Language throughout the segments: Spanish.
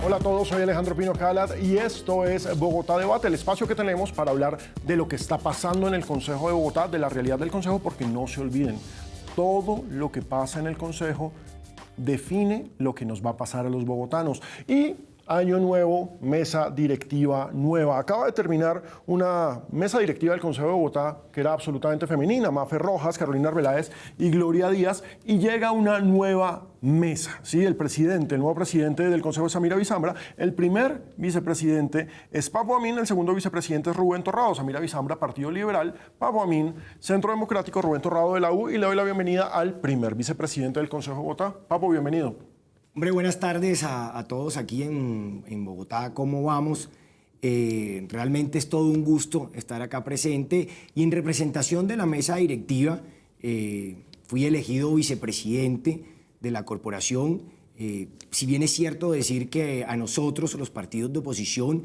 Hola a todos, soy Alejandro Pino Calat y esto es Bogotá Debate, el espacio que tenemos para hablar de lo que está pasando en el Consejo de Bogotá, de la realidad del Consejo, porque no se olviden, todo lo que pasa en el Consejo define lo que nos va a pasar a los bogotanos. Y año nuevo, mesa directiva nueva. Acaba de terminar una mesa directiva del Consejo de Bogotá que era absolutamente femenina, Mafe Rojas, Carolina Arbeláez y Gloria Díaz, y llega una nueva mesa. ¿Sí? El nuevo presidente del Consejo es Samira Bizambra, el primer vicepresidente es Papo Amin, el segundo vicepresidente es Rubén Torrado. Samira Bizambra, Partido Liberal, Papo Amin, Centro Democrático, Rubén Torrado de la U, y le doy la bienvenida al primer vicepresidente del Consejo de Bogotá. Papo, bienvenido. Hombre, buenas tardes a todos aquí en Bogotá. ¿Cómo vamos? Realmente es todo un gusto estar acá presente y en representación de la mesa directiva fui elegido vicepresidente de la corporación. Si bien es cierto decir que a nosotros, los partidos de oposición,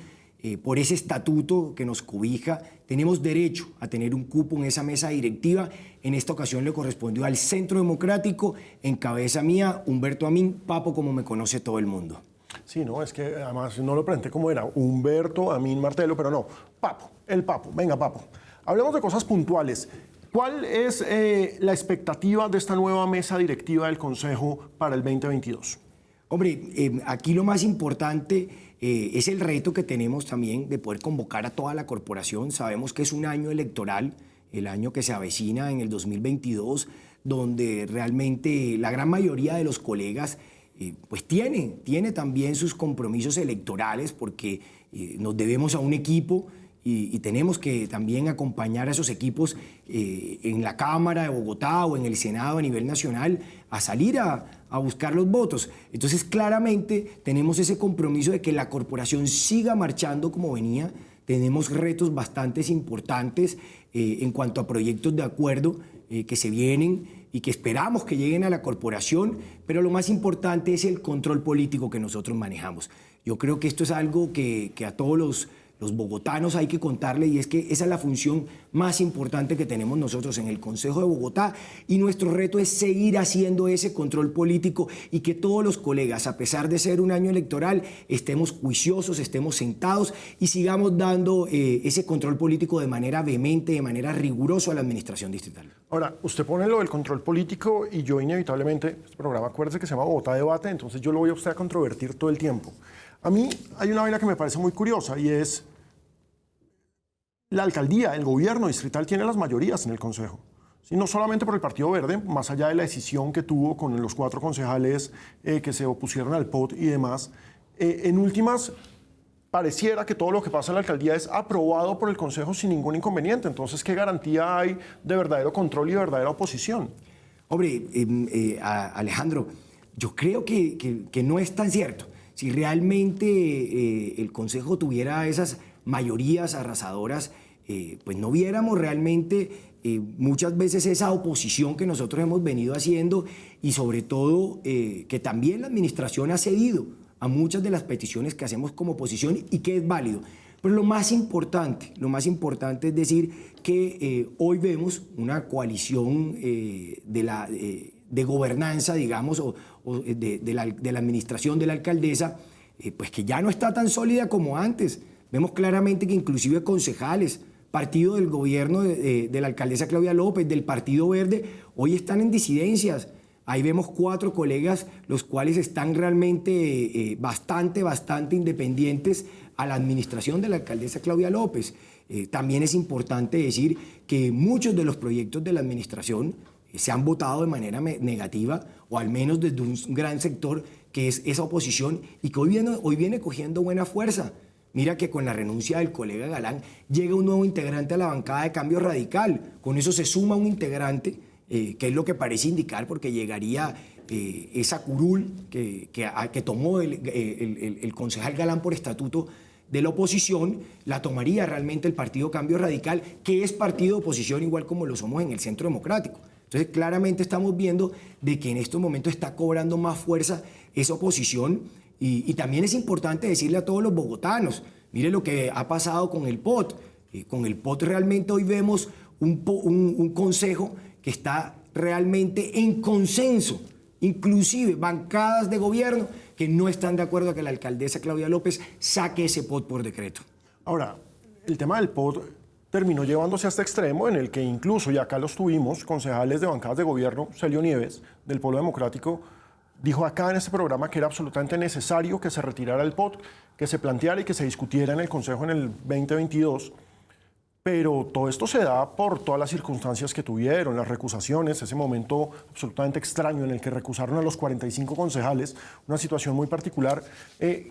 por ese estatuto que nos cobija, tenemos derecho a tener un cupo en esa mesa directiva. En esta ocasión le correspondió al Centro Democrático, en cabeza mía, Humberto Amin, Papo, como me conoce todo el mundo. Sí, no, es que además no lo presenté como era, Humberto Amin Martelo, pero no, Papo, el Papo. Venga, Papo, hablemos de cosas puntuales. ¿Cuál es la expectativa de esta nueva mesa directiva del Consejo para el 2022? Hombre, aquí lo más importante es el reto que tenemos también de poder convocar a toda la corporación. Sabemos que es un año electoral, el año que se avecina en el 2022, donde realmente la gran mayoría de los colegas pues tiene también sus compromisos electorales, porque nos debemos a un equipo y tenemos que también acompañar a esos equipos en la Cámara de Bogotá o en el Senado a nivel nacional a salir a buscar los votos. Entonces, claramente tenemos ese compromiso de que la corporación siga marchando como venía. Tenemos retos bastante importantes en cuanto a proyectos de acuerdo que se vienen y que esperamos que lleguen a la corporación, pero lo más importante es el control político que nosotros manejamos. Yo creo que esto es algo que a todos los bogotanos hay que contarle, y es que esa es la función más importante que tenemos nosotros en el Consejo de Bogotá, y nuestro reto es seguir haciendo ese control político y que todos los colegas, a pesar de ser un año electoral, estemos juiciosos, estemos sentados y sigamos dando ese control político de manera vehemente, de manera rigurosa a la administración distrital. Ahora, usted pone lo del control político y yo inevitablemente, este programa, acuérdese que se llama Bogotá Debate, entonces yo lo voy a usted a controvertir todo el tiempo. A mí hay una vaina que me parece muy curiosa y es la alcaldía, el gobierno distrital tiene las mayorías en el Consejo. ¿Sí? No solamente por el Partido Verde, más allá de la decisión que tuvo con los 4 concejales que se opusieron al POT y demás. En últimas, pareciera que todo lo que pasa en la alcaldía es aprobado por el Consejo sin ningún inconveniente. Entonces, ¿qué garantía hay de verdadero control y de verdadera oposición? Hombre, Alejandro, yo creo que no es tan cierto. Si realmente el Consejo tuviera esas mayorías arrasadoras, pues no viéramos realmente muchas veces esa oposición que nosotros hemos venido haciendo, y sobre todo que también la administración ha cedido a muchas de las peticiones que hacemos como oposición y que es válido. Pero lo más importante es decir que hoy vemos una coalición de gobernanza, digamos, o de la administración de la alcaldesa, pues que ya no está tan sólida como antes. Vemos claramente que inclusive concejales, partido del gobierno de la alcaldesa Claudia López, del Partido Verde, hoy están en disidencias. Ahí vemos 4 colegas, los cuales están realmente bastante independientes a la administración de la alcaldesa Claudia López. También es importante decir que muchos de los proyectos de la administración se han votado de manera negativa, o al menos desde un gran sector que es esa oposición, y que hoy viene cogiendo buena fuerza. Mira que con la renuncia del colega Galán llega un nuevo integrante a la bancada de Cambio Radical. Con eso se suma un integrante, que es lo que parece indicar, porque llegaría esa curul que tomó el concejal Galán por estatuto de la oposición, la tomaría realmente el partido Cambio Radical, que es partido de oposición igual como lo somos en el Centro Democrático. Entonces, claramente estamos viendo de que en estos momentos está cobrando más fuerza esa oposición. Y también es importante decirle a todos los bogotanos, mire lo que ha pasado con el POT. Con el POT realmente hoy vemos un consejo que está realmente en consenso inclusive bancadas de gobierno que no están de acuerdo a que la alcaldesa Claudia López saque ese POT por decreto. Ahora, el tema del POT terminó llevándose a este extremo en el que incluso, y acá los tuvimos, concejales de bancadas de gobierno, Celio Nieves, del Polo Democrático, dijo acá en este programa que era absolutamente necesario que se retirara el POT, que se planteara y que se discutiera en el Consejo en el 2022. Pero todo esto se da por todas las circunstancias que tuvieron, las recusaciones, ese momento absolutamente extraño en el que recusaron a los 45 concejales, una situación muy particular.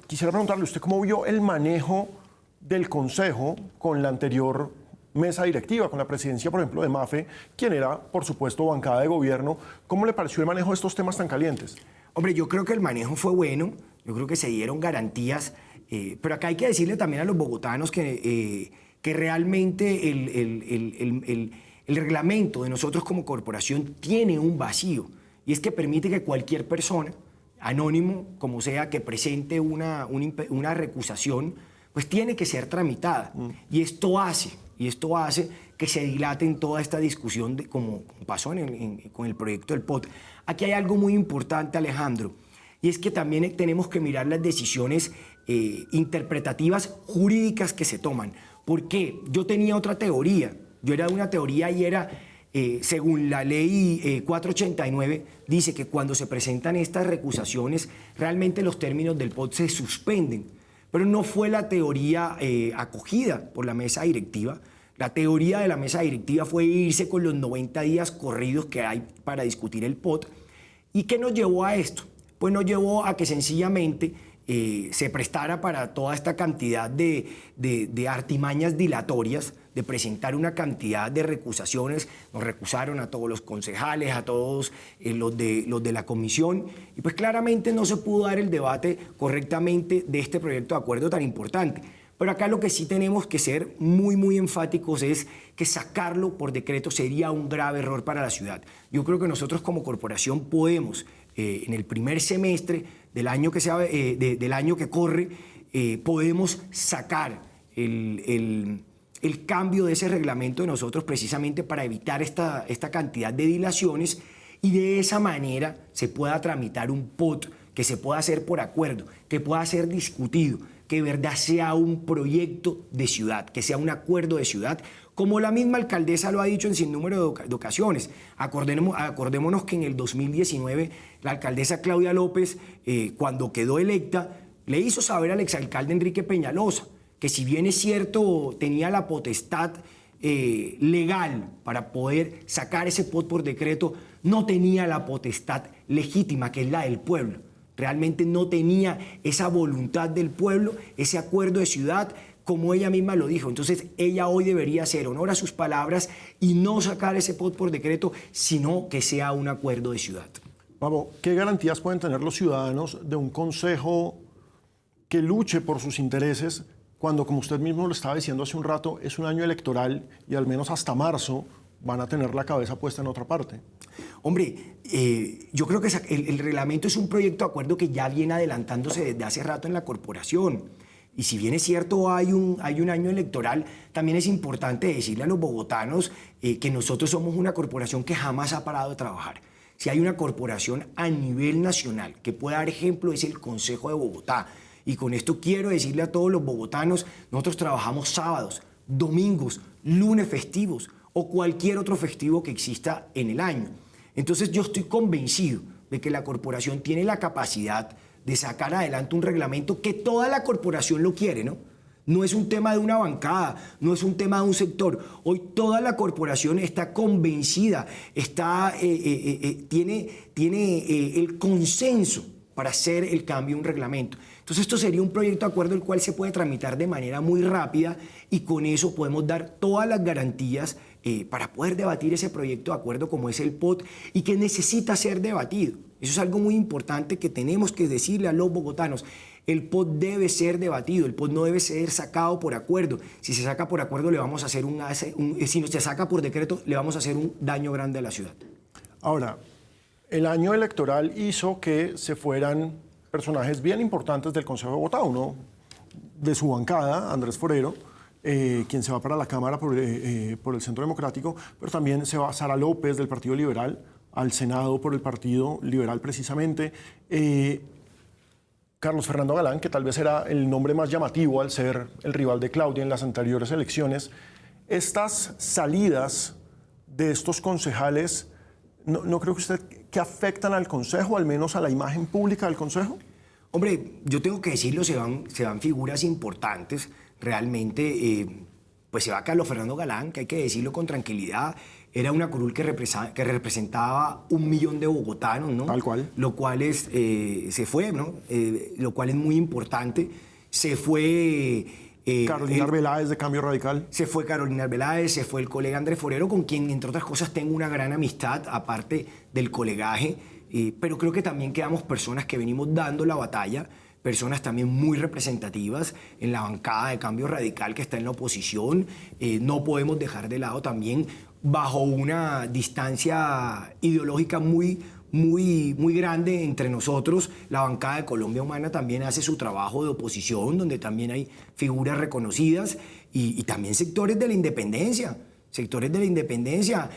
Quisiera preguntarle, ¿usted cómo vio el manejo del Consejo con la anterior mesa directiva, con la presidencia, por ejemplo, de Mafe, quien era, por supuesto, bancada de gobierno? ¿Cómo le pareció el manejo de estos temas tan calientes? Hombre, yo creo que el manejo fue bueno, yo creo que se dieron garantías, pero acá hay que decirle también a los bogotanos que realmente el reglamento de nosotros como corporación tiene un vacío, y es que permite que cualquier persona, anónimo como sea, que presente una recusación, pues tiene que ser tramitada. Y esto hace que se dilate en toda esta discusión, como pasó con el proyecto del POT. Aquí hay algo muy importante, Alejandro, y es que también tenemos que mirar las decisiones interpretativas jurídicas que se toman. ¿Por qué? Yo tenía otra teoría. Yo era de una teoría y era, según la ley 489, dice que cuando se presentan estas recusaciones, realmente los términos del POT se suspenden. Pero no fue la teoría acogida por la mesa directiva. La teoría de la mesa directiva fue irse con los 90 días corridos que hay para discutir el POT. ¿Y qué nos llevó a esto? Pues nos llevó a que sencillamente se prestara para toda esta cantidad de artimañas dilatorias, de presentar una cantidad de recusaciones. Nos recusaron a todos los concejales, a todos los de la comisión, y pues claramente no se pudo dar el debate correctamente de este proyecto de acuerdo tan importante. Pero acá lo que sí tenemos que ser muy enfáticos es que sacarlo por decreto sería un grave error para la ciudad. Yo creo que nosotros como corporación podemos, en el primer semestre del año del año que corre, podemos sacar el cambio de ese reglamento de nosotros precisamente para evitar esta cantidad de dilaciones, y de esa manera se pueda tramitar un POT que se pueda hacer por acuerdo, que pueda ser discutido, que de verdad sea un proyecto de ciudad, que sea un acuerdo de ciudad, como la misma alcaldesa lo ha dicho en sinnúmero de ocasiones. Acordémonos que en el 2019 la alcaldesa Claudia López, cuando quedó electa, le hizo saber al exalcalde Enrique Peñalosa que, si bien es cierto, tenía la potestad legal para poder sacar ese POT por decreto, no tenía la potestad legítima, que es la del pueblo. Realmente no tenía esa voluntad del pueblo, ese acuerdo de ciudad, como ella misma lo dijo. Entonces ella hoy debería hacer honor a sus palabras y no sacar ese POT por decreto, sino que sea un acuerdo de ciudad. Pablo, ¿qué garantías pueden tener los ciudadanos de un consejo que luche por sus intereses cuando, como usted mismo lo estaba diciendo hace un rato, es un año electoral y al menos hasta marzo van a tener la cabeza puesta en otra parte? Hombre, yo creo que el reglamento es un proyecto de acuerdo que ya viene adelantándose desde hace rato en la corporación. Y si bien es cierto, hay un año electoral, también es importante decirle a los bogotanos que nosotros somos una corporación que jamás ha parado de trabajar. Si hay una corporación a nivel nacional que puede dar ejemplo, es el Consejo de Bogotá. Y con esto quiero decirle a todos los bogotanos, nosotros trabajamos sábados, domingos, lunes festivos o cualquier otro festivo que exista en el año. Entonces yo estoy convencido de que la corporación tiene la capacidad de sacar adelante un reglamento que toda la corporación lo quiere, ¿no? No es un tema de una bancada, no es un tema de un sector. Hoy toda la corporación está convencida, tiene el consenso para hacer el cambio de un reglamento. Entonces esto sería un proyecto de acuerdo el cual se puede tramitar de manera muy rápida, y con eso podemos dar todas las garantías para poder debatir ese proyecto de acuerdo como es el POT, y que necesita ser debatido. Eso es algo muy importante que tenemos que decirle a los bogotanos. El POT debe ser debatido, el POT no debe ser sacado por acuerdo. Si se saca por acuerdo, le vamos a hacer si no se saca por decreto, le vamos a hacer un daño grande a la ciudad. Ahora, el año electoral hizo que se fueran personajes bien importantes del Consejo de Bogotá. Uno de su bancada, Andrés Forero, quien se va para la Cámara por el Centro Democrático, pero también se va Sara López del Partido Liberal, al Senado por el Partido Liberal precisamente. Carlos Fernando Galán, que tal vez era el nombre más llamativo al ser el rival de Claudia en las anteriores elecciones, estas salidas de estos concejales, ¿no cree usted que afectan al Consejo, al menos a la imagen pública del Consejo? Hombre, yo tengo que decirlo, se van figuras importantes, realmente, pues se va Carlos Fernando Galán, que hay que decirlo con tranquilidad, era una curul que representaba 1 millón de bogotanos, ¿no? Tal cual. Lo cual se fue, ¿no? Lo cual es muy importante. Se fue... Carolina Arbeláez de Cambio Radical. Se fue Carolina Arbeláez, se fue el colega Andrés Forero, con quien, entre otras cosas, tengo una gran amistad, aparte del colegaje. Pero creo que también quedamos personas que venimos dando la batalla, personas también muy representativas en la bancada de Cambio Radical que está en la oposición. No podemos dejar de lado también, bajo una distancia ideológica muy grande entre nosotros, la bancada de Colombia Humana también hace su trabajo de oposición, donde también hay figuras reconocidas y también sectores de la independencia. Sectores de la independencia,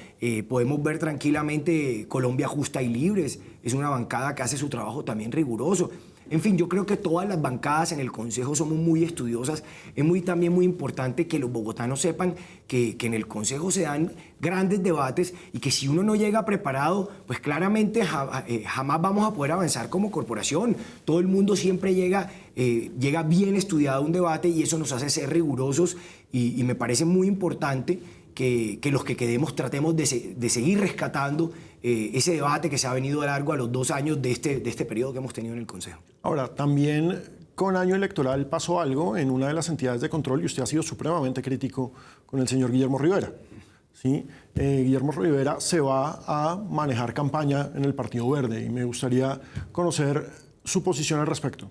podemos ver tranquilamente Colombia Justa y Libres, es una bancada que hace su trabajo también riguroso. En fin, yo creo que todas las bancadas en el Consejo somos muy estudiosas. Es también muy importante que los bogotanos sepan que en el Consejo se dan grandes debates y que si uno no llega preparado, pues claramente jamás vamos a poder avanzar como corporación. Todo el mundo siempre llega bien estudiado a un debate y eso nos hace ser rigurosos y me parece muy importante que los que quedemos tratemos de seguir rescatando ese debate que se ha venido largo a los 2 años de este periodo que hemos tenido en el Consejo. Ahora, también con año electoral pasó algo en una de las entidades de control y usted ha sido supremamente crítico con el señor Guillermo Rivera. ¿Sí? Guillermo Rivera se va a manejar campaña en el Partido Verde y me gustaría conocer su posición al respecto.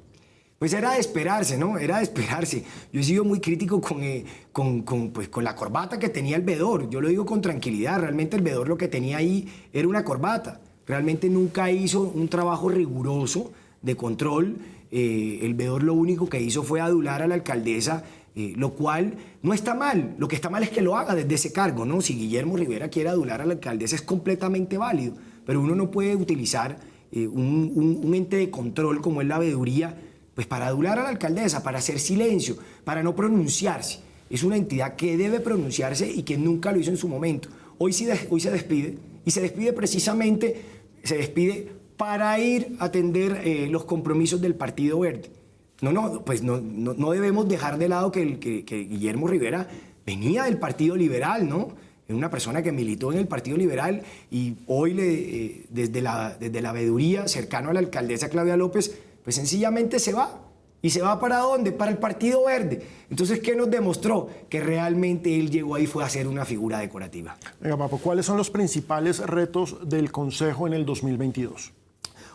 Pues era de esperarse, ¿no? Era de esperarse. Yo he sido muy crítico con la corbata que tenía el veedor. Yo lo digo con tranquilidad. Realmente el veedor lo que tenía ahí era una corbata. Realmente nunca hizo un trabajo riguroso de control. El veedor lo único que hizo fue adular a la alcaldesa, lo cual no está mal. Lo que está mal es que lo haga desde ese cargo, ¿no? Si Guillermo Rivera quiere adular a la alcaldesa es completamente válido. Pero uno no puede utilizar un ente de control como es la veeduría, pues para adular a la alcaldesa, para hacer silencio, para no pronunciarse. Es una entidad que debe pronunciarse y que nunca lo hizo en su momento. Hoy se despide, y se despide precisamente, para ir a atender los compromisos del Partido Verde. No debemos dejar de lado que Guillermo Rivera venía del Partido Liberal, ¿no? Es una persona que militó en el Partido Liberal y hoy desde la veeduría, cercano a la alcaldesa Claudia López, pues sencillamente se va. ¿Y se va para dónde? Para el Partido Verde. Entonces, ¿qué nos demostró? Que realmente él llegó ahí fue a ser una figura decorativa. Venga, Papo, ¿cuáles son los principales retos del Consejo en el 2022?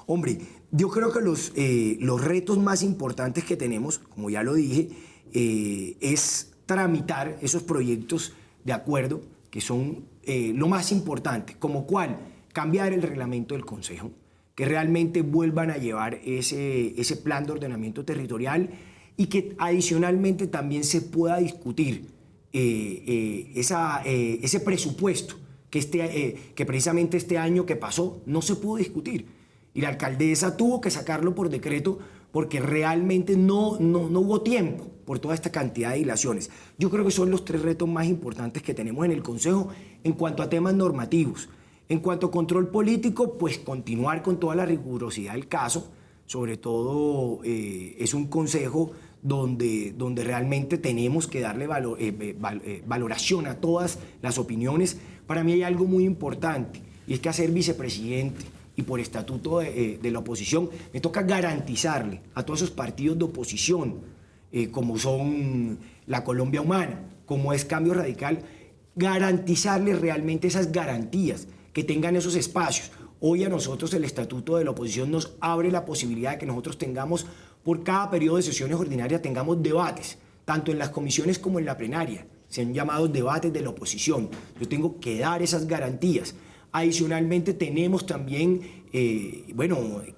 Hombre, yo creo que los retos más importantes que tenemos, como ya lo dije, es tramitar esos proyectos de acuerdo que son lo más importante, como cuál, cambiar el reglamento del Consejo, que realmente vuelvan a llevar ese plan de ordenamiento territorial y que adicionalmente también se pueda discutir ese presupuesto que precisamente este año que pasó no se pudo discutir. Y la alcaldesa tuvo que sacarlo por decreto porque realmente no hubo tiempo por toda esta cantidad de dilaciones. Yo creo que son los 3 retos más importantes que tenemos en el Consejo en cuanto a temas normativos. En cuanto a control político, pues continuar con toda la rigurosidad del caso. Sobre todo es un consejo donde realmente tenemos que darle valoración a todas las opiniones. Para mí hay algo muy importante y es que a ser vicepresidente y por estatuto de la oposición me toca garantizarle a todos esos partidos de oposición, como son la Colombia Humana, como es Cambio Radical, garantizarles realmente esas garantías, que tengan esos espacios. Hoy a nosotros el Estatuto de la Oposición nos abre la posibilidad de que nosotros tengamos, por cada periodo de sesiones ordinarias, tengamos debates, tanto en las comisiones como en la plenaria. Se han llamado debates de la oposición. Yo tengo que dar esas garantías. Adicionalmente tenemos también que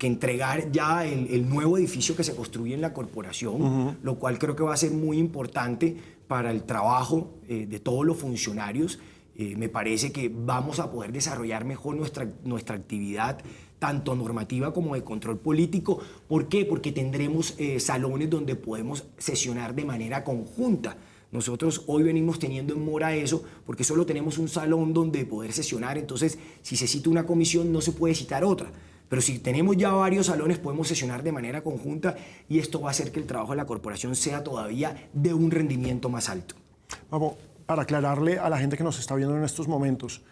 entregar ya el nuevo edificio que se construye en la corporación, lo cual creo que va a ser muy importante para el trabajo de todos los funcionarios Me parece que vamos a poder desarrollar mejor nuestra actividad, tanto normativa como de control político. ¿Por qué? Porque tendremos salones donde podemos sesionar de manera conjunta. Nosotros hoy venimos teniendo en mora eso, porque solo tenemos un salón donde poder sesionar. Entonces, si se cita una comisión, no se puede citar otra. Pero si tenemos ya varios salones, podemos sesionar de manera conjunta y esto va a hacer que el trabajo de la corporación sea todavía de un rendimiento más alto. Vamos, para aclararle a la gente que nos está viendo en estos momentos,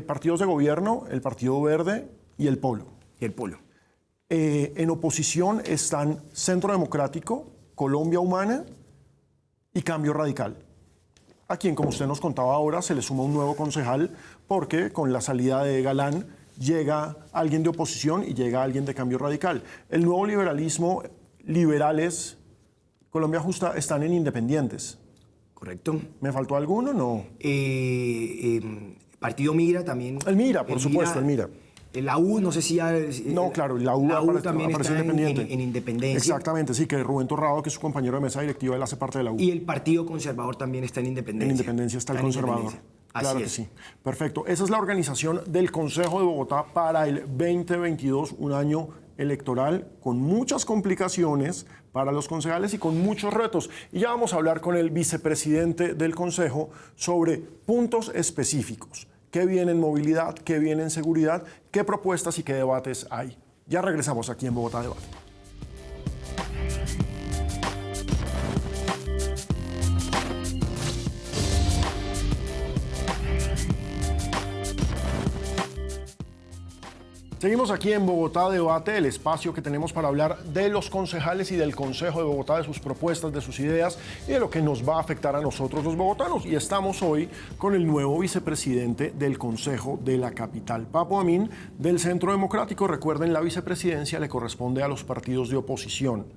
partidos de gobierno, el Partido Verde y el Polo. En oposición están Centro Democrático, Colombia Humana y Cambio Radical, a quien, como usted nos contaba ahora, se le suma un nuevo concejal porque con la salida de Galán llega alguien de oposición y llega alguien de Cambio Radical. El nuevo liberalismo, liberales, Colombia Justa están en independientes. ¿Correcto? ¿Me faltó alguno? No. Partido Mira también. El Mira, por supuesto, el Mira. La U, no sé si ya... No, claro, la U también está en independencia. Exactamente, sí, que Rubén Torrado, que es su compañero de mesa directiva, él hace parte de la U. Y el Partido Conservador también está en independencia. En independencia está el Conservador. Claro que sí. Perfecto. Esa es la organización del Consejo de Bogotá para el 2022, un año electoral con muchas complicaciones para los concejales y con muchos retos. Y ya vamos a hablar con el vicepresidente del Consejo sobre puntos específicos. ¿Qué viene en movilidad? ¿Qué viene en seguridad? ¿Qué propuestas y qué debates hay? Ya regresamos aquí en Bogotá Debate. Seguimos aquí en Bogotá Debate, el espacio que tenemos para hablar de los concejales y del Consejo de Bogotá, de sus propuestas, de sus ideas y de lo que nos va a afectar a nosotros los bogotanos. Y estamos hoy con el nuevo vicepresidente del Consejo de la Capital, Papo Amin, del Centro Democrático. Recuerden, la vicepresidencia le corresponde a los partidos de oposición.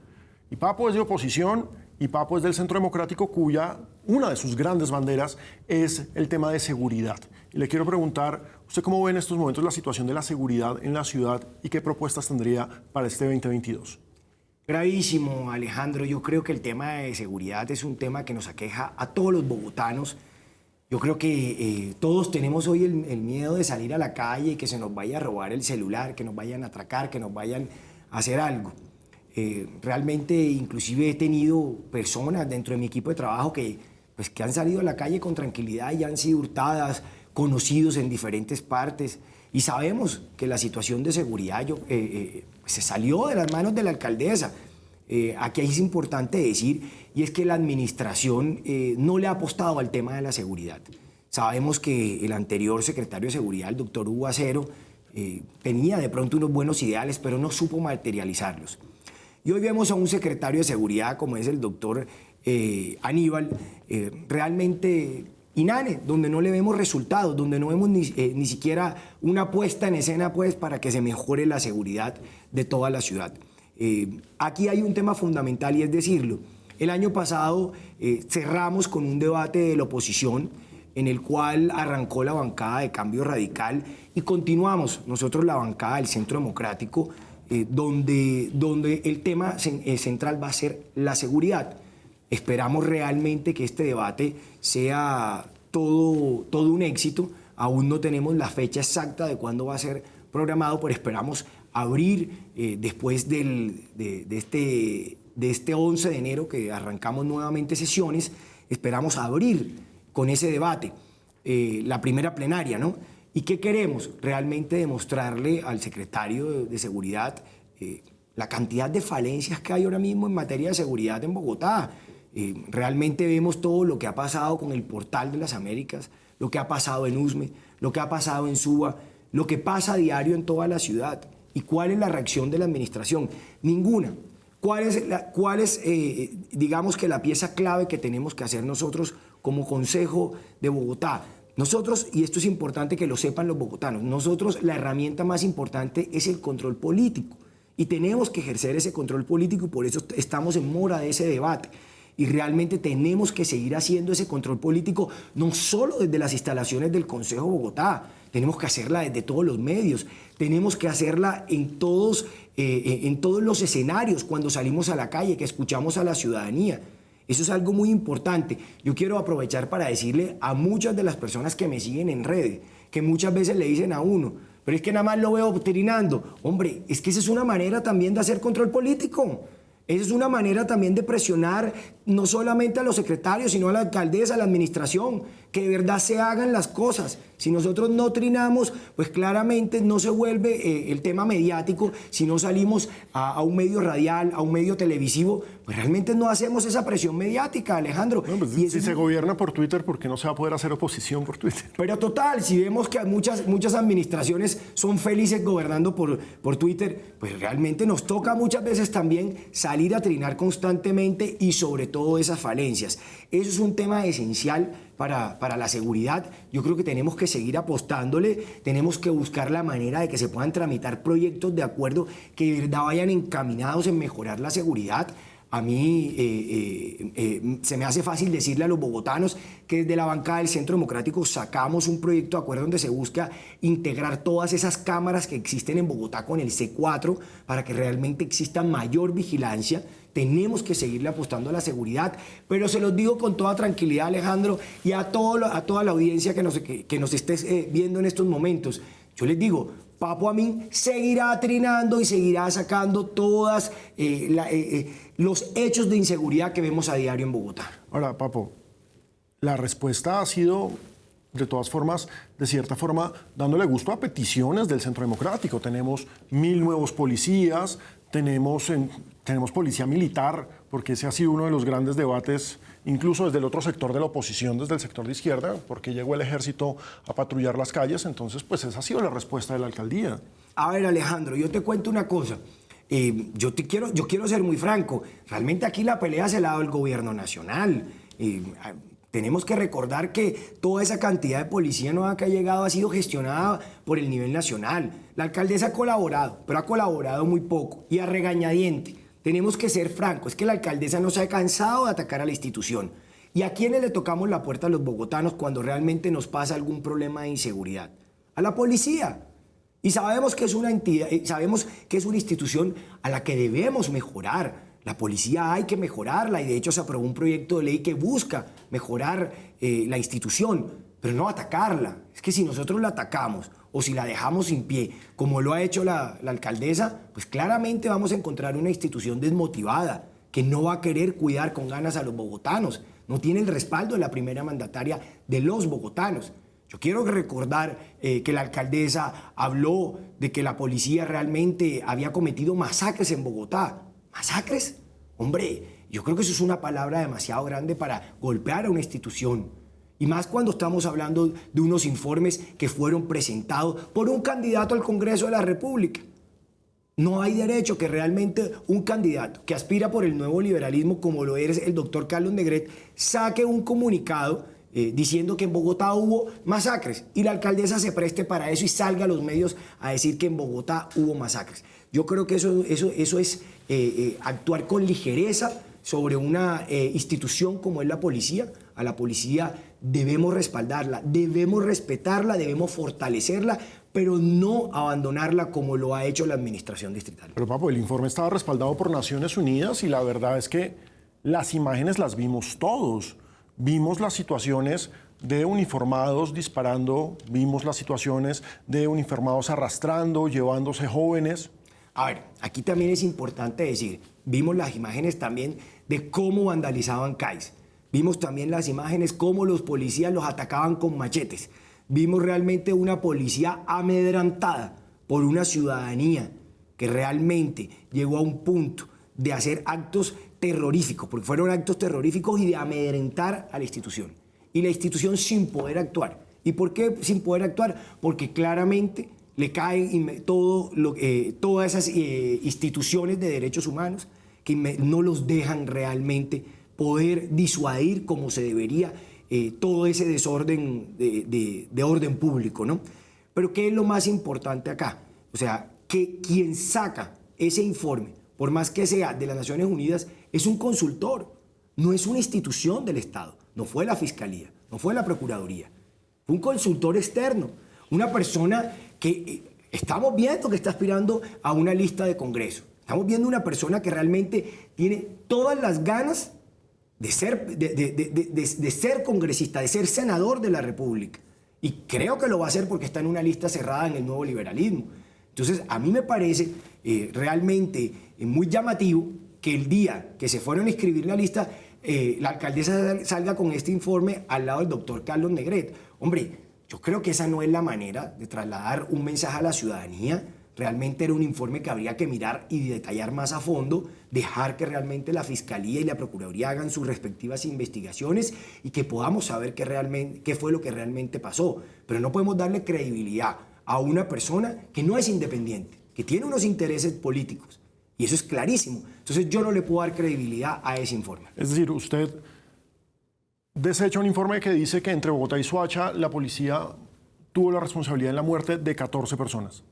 Y Papo es de oposición y Papo es del Centro Democrático, cuya una de sus grandes banderas es el tema de seguridad. Y le quiero preguntar, ¿usted cómo ve en estos momentos la situación de la seguridad en la ciudad y qué propuestas tendría para este 2022? Gravísimo, Alejandro. Yo creo que el tema de seguridad es un tema que nos aqueja a todos los bogotanos. Yo creo que todos tenemos hoy el miedo de salir a la calle y que se nos vaya a robar el celular, que nos vayan a atracar, que nos vayan a hacer algo. Realmente, inclusive he tenido personas dentro de mi equipo de trabajo que han salido a la calle con tranquilidad y han sido hurtadas, conocidos en diferentes partes. Y sabemos que la situación de seguridad se salió de las manos de la alcaldesa. Aquí es importante decir, y es que la administración no le ha apostado al tema de la seguridad. Sabemos que el anterior secretario de Seguridad, el doctor Hugo Acero, tenía de pronto unos buenos ideales, pero no supo materializarlos. Y hoy vemos a un secretario de Seguridad como es el doctor Aníbal, realmente inane, donde no le vemos resultados, donde no vemos ni siquiera una puesta en escena para que se mejore la seguridad de toda la ciudad. Aquí hay un tema fundamental y es decirlo. El año pasado cerramos con un debate de la oposición en el cual arrancó la bancada de Cambio Radical y continuamos nosotros la bancada del Centro Democrático, donde el tema central va a ser la seguridad. Esperamos realmente que este debate sea todo un éxito. Aún no tenemos la fecha exacta de cuándo va a ser programado, pero esperamos abrir después de este 11 de enero que arrancamos nuevamente sesiones, esperamos abrir con ese debate la primera plenaria, ¿no? ¿Y qué queremos? Realmente demostrarle al secretario de Seguridad la cantidad de falencias que hay ahora mismo en materia de seguridad en Bogotá. Realmente vemos todo lo que ha pasado con el Portal de las Américas, lo que ha pasado en Usme, lo que ha pasado en Suba, lo que pasa a diario en toda la ciudad. ¿Y cuál es la reacción de la administración? Ninguna. ¿Cuál es digamos que la pieza clave que tenemos que hacer nosotros como Consejo de Bogotá? Nosotros, y esto es importante que lo sepan los bogotanos, nosotros la herramienta más importante es el control político. Y tenemos que ejercer ese control político y por eso estamos en mora de ese debate. Y realmente tenemos que seguir haciendo ese control político, no solo desde las instalaciones del Consejo de Bogotá, tenemos que hacerla desde todos los medios, tenemos que hacerla en todos los escenarios, cuando salimos a la calle, que escuchamos a la ciudadanía. Eso es algo muy importante. Yo quiero aprovechar para decirle a muchas de las personas que me siguen en redes, que muchas veces le dicen a uno, pero es que nada más lo veo trinando. Hombre, es que esa es una manera también de hacer control político. Esa es una manera también de presionar no solamente a los secretarios, sino a la alcaldesa, a la administración, que de verdad se hagan las cosas. Si nosotros no trinamos, pues claramente no se vuelve el tema mediático. Si no salimos a un medio radial, a un medio televisivo, pues realmente no hacemos esa presión mediática, Alejandro. No, pues, si se gobierna por Twitter, ¿por qué no se va a poder hacer oposición por Twitter? Pero total, si vemos que muchas administraciones son felices gobernando por Twitter, pues realmente nos toca muchas veces también salir a trinar constantemente y sobre todo esas falencias. Eso es un tema esencial para la seguridad. Yo creo que tenemos que seguir apostándole, tenemos que buscar la manera de que se puedan tramitar proyectos de acuerdo que de verdad vayan encaminados en mejorar la seguridad. A mí se me hace fácil decirle a los bogotanos que desde la bancada del Centro Democrático sacamos un proyecto de acuerdo donde se busca integrar todas esas cámaras que existen en Bogotá con el C4 para que realmente exista mayor vigilancia. Tenemos que seguirle apostando a la seguridad, pero se los digo con toda tranquilidad, Alejandro, y a toda la audiencia que nos esté viendo en estos momentos. Yo les digo, Papo Amín seguirá trinando y seguirá sacando todos los hechos de inseguridad que vemos a diario en Bogotá. Ahora, Papo, la respuesta ha sido, de todas formas, de cierta forma, dándole gusto a peticiones del Centro Democrático. Tenemos 1000 nuevos policías, tenemos policía militar, porque ese ha sido uno de los grandes debates, incluso desde el otro sector de la oposición, desde el sector de izquierda, porque llegó el ejército a patrullar las calles. Entonces, pues esa ha sido la respuesta de la alcaldía. A ver, Alejandro, yo te cuento una cosa. Yo quiero ser muy franco. Realmente aquí la pelea se la ha dado el gobierno nacional. Tenemos que recordar que toda esa cantidad de policía nueva que ha llegado ha sido gestionada por el nivel nacional. La alcaldesa ha colaborado, pero ha colaborado muy poco y a regañadiente. Tenemos que ser francos, es que la alcaldesa no se ha cansado de atacar a la institución. ¿Y a quiénes le tocamos la puerta a los bogotanos cuando realmente nos pasa algún problema de inseguridad? A la policía. Y sabemos que es una entidad, sabemos que es una institución a la que debemos mejorar. La policía hay que mejorarla y de hecho se aprobó un proyecto de ley que busca mejorar la institución, pero no atacarla. Es que si nosotros la atacamos o si la dejamos sin pie, como lo ha hecho la alcaldesa, pues claramente vamos a encontrar una institución desmotivada que no va a querer cuidar con ganas a los bogotanos. No tiene el respaldo de la primera mandataria de los bogotanos. Yo quiero recordar que la alcaldesa habló de que la policía realmente había cometido masacres en Bogotá. ¿Masacres? Hombre, yo creo que eso es una palabra demasiado grande para golpear a una institución. Y más cuando estamos hablando de unos informes que fueron presentados por un candidato al Congreso de la República. No hay derecho que realmente un candidato que aspira por el nuevo liberalismo, como lo es el doctor Carlos Negret, saque un comunicado diciendo que en Bogotá hubo masacres y la alcaldesa se preste para eso y salga a los medios a decir que en Bogotá hubo masacres. Yo creo que eso es actuar con ligereza sobre una institución como es la policía. A la policía debemos respaldarla, debemos respetarla, debemos fortalecerla, pero no abandonarla como lo ha hecho la administración distrital. Pero, Papo, el informe estaba respaldado por Naciones Unidas y la verdad es que las imágenes las vimos todos. Vimos las situaciones de uniformados disparando, vimos las situaciones de uniformados arrastrando, llevándose jóvenes. A ver, aquí también es importante decir, vimos las imágenes también de cómo vandalizaban CAIS. Vimos también las imágenes cómo los policías los atacaban con machetes. Vimos realmente una policía amedrentada por una ciudadanía que realmente llegó a un punto de hacer actos terroríficos, porque fueron actos terroríficos y de amedrentar a la institución. Y la institución sin poder actuar. ¿Y por qué sin poder actuar? Porque claramente le caen todas esas instituciones de derechos humanos que no los dejan realmente poder disuadir como se debería todo ese desorden de orden público, ¿no? Pero ¿qué es lo más importante acá? O sea, que quien saca ese informe, por más que sea de las Naciones Unidas, es un consultor, no es una institución del Estado, no fue la Fiscalía, no fue la Procuraduría, fue un consultor externo, una persona que estamos viendo que está aspirando a una lista de Congreso. Estamos viendo una persona que realmente tiene todas las ganas de ser congresista, de ser senador de la República. Y creo que lo va a hacer porque está en una lista cerrada en el nuevo liberalismo. Entonces, a mí me parece realmente muy llamativo que el día que se fueron a inscribir la lista, la alcaldesa salga con este informe al lado del doctor Carlos Negret. Hombre, yo creo que esa no es la manera de trasladar un mensaje a la ciudadanía. Realmente era un informe que habría que mirar y detallar más a fondo, dejar que realmente la Fiscalía y la Procuraduría hagan sus respectivas investigaciones y que podamos saber qué fue lo que realmente pasó. Pero no podemos darle credibilidad a una persona que no es independiente, que tiene unos intereses políticos. Y eso es clarísimo. Entonces yo no le puedo dar credibilidad a ese informe. Es decir, usted desecha un informe que dice que entre Bogotá y Soacha la policía tuvo la responsabilidad en la muerte de 14 personas.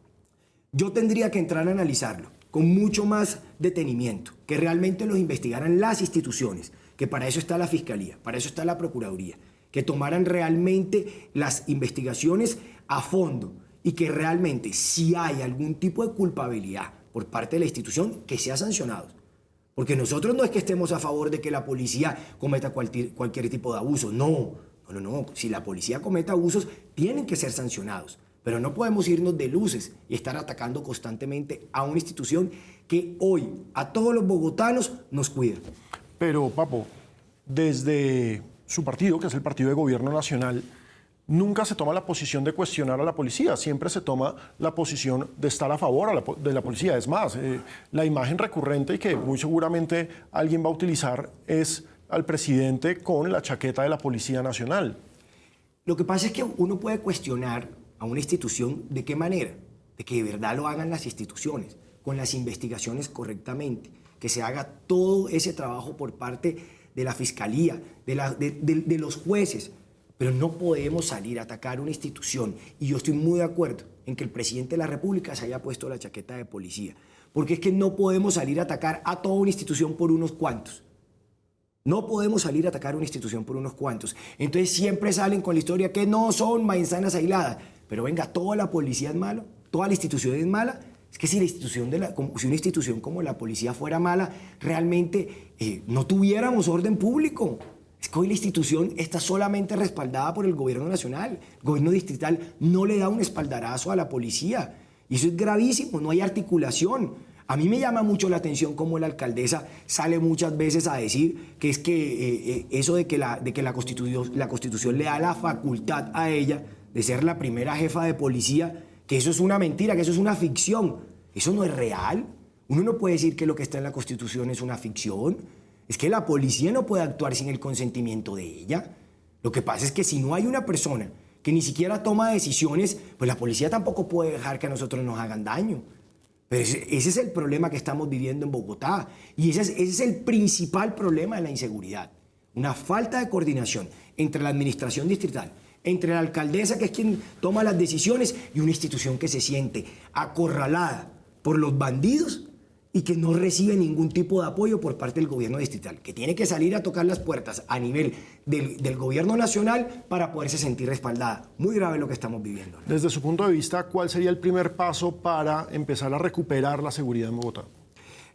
Yo tendría que entrar a analizarlo con mucho más detenimiento, que realmente los investigaran las instituciones, que para eso está la Fiscalía, para eso está la Procuraduría, que tomaran realmente las investigaciones a fondo y que realmente si hay algún tipo de culpabilidad por parte de la institución, que sea sancionado. Porque nosotros no es que estemos a favor de que la policía cometa cualquier tipo de abuso, no. Si la policía comete abusos, tienen que ser sancionados. Pero no podemos irnos de luces y estar atacando constantemente a una institución que hoy a todos los bogotanos nos cuida. Pero, Papo, desde su partido, que es el Partido de Gobierno Nacional, nunca se toma la posición de cuestionar a la policía, siempre se toma la posición de estar a favor de la policía. Es más, la imagen recurrente y que muy seguramente alguien va a utilizar es al presidente con la chaqueta de la Policía Nacional. Lo que pasa es que uno puede cuestionar a una institución de qué manera, de que de verdad lo hagan las instituciones, con las investigaciones correctamente, que se haga todo ese trabajo por parte de la Fiscalía, de los jueces. Pero no podemos salir a atacar una institución. Y yo estoy muy de acuerdo en que el presidente de la República se haya puesto la chaqueta de policía. Porque es que no podemos salir a atacar a toda una institución por unos cuantos. No podemos salir a atacar una institución por unos cuantos. Entonces siempre salen con la historia que no son manzanas aisladas. Pero venga, ¿toda la policía es mala? ¿Toda la institución es mala? Es que si una institución como la policía fuera mala, realmente no tuviéramos orden público. Es que hoy la institución está solamente respaldada por el gobierno nacional. El gobierno distrital no le da un espaldarazo a la policía. Y eso es gravísimo, no hay articulación. A mí me llama mucho la atención cómo la alcaldesa sale muchas veces a decir que es que eso de que la Constitución le da la facultad a ella de ser la primera jefa de policía, que eso es una mentira, que eso es una ficción. Eso no es real. Uno no puede decir que lo que está en la Constitución es una ficción. Es que la policía no puede actuar sin el consentimiento de ella. Lo que pasa es que si no hay una persona que ni siquiera toma decisiones, pues la policía tampoco puede dejar que a nosotros nos hagan daño. Pero ese es el problema que estamos viviendo en Bogotá. Y ese es el principal problema de la inseguridad. Una falta de coordinación entre la administración distrital, entre la alcaldesa, que es quien toma las decisiones, y una institución que se siente acorralada por los bandidos y que no recibe ningún tipo de apoyo por parte del gobierno distrital, que tiene que salir a tocar las puertas a nivel del gobierno nacional para poderse sentir respaldada. Muy grave lo que estamos viviendo. Desde su punto de vista, ¿cuál sería el primer paso para empezar a recuperar la seguridad en Bogotá?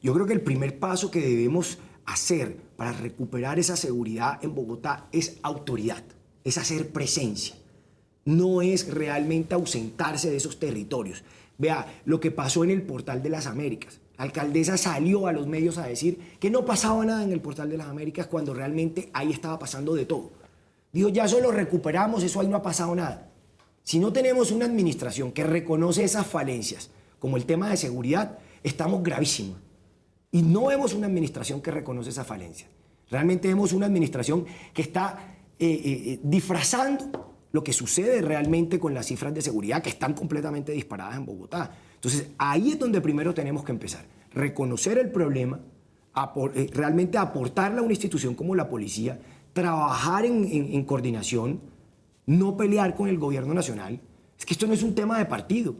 Yo creo que el primer paso que debemos hacer para recuperar esa seguridad en Bogotá es autoridad, es hacer presencia. No es realmente ausentarse de esos territorios. Vea lo que pasó en el Portal de las Américas. La alcaldesa salió a los medios a decir que no pasaba nada en el Portal de las Américas cuando realmente ahí estaba pasando de todo. Dijo, ya eso lo recuperamos, eso ahí no ha pasado nada. Si no tenemos una administración que reconoce esas falencias, como el tema de seguridad, estamos gravísimos. Y no vemos una administración que reconoce esas falencias. Realmente vemos una administración que está disfrazando lo que sucede realmente con las cifras de seguridad que están completamente disparadas en Bogotá. Entonces, ahí es donde primero tenemos que empezar. Reconocer el problema, realmente aportarle a una institución como la policía, trabajar en coordinación, no pelear con el gobierno nacional. Es que esto no es un tema de partido,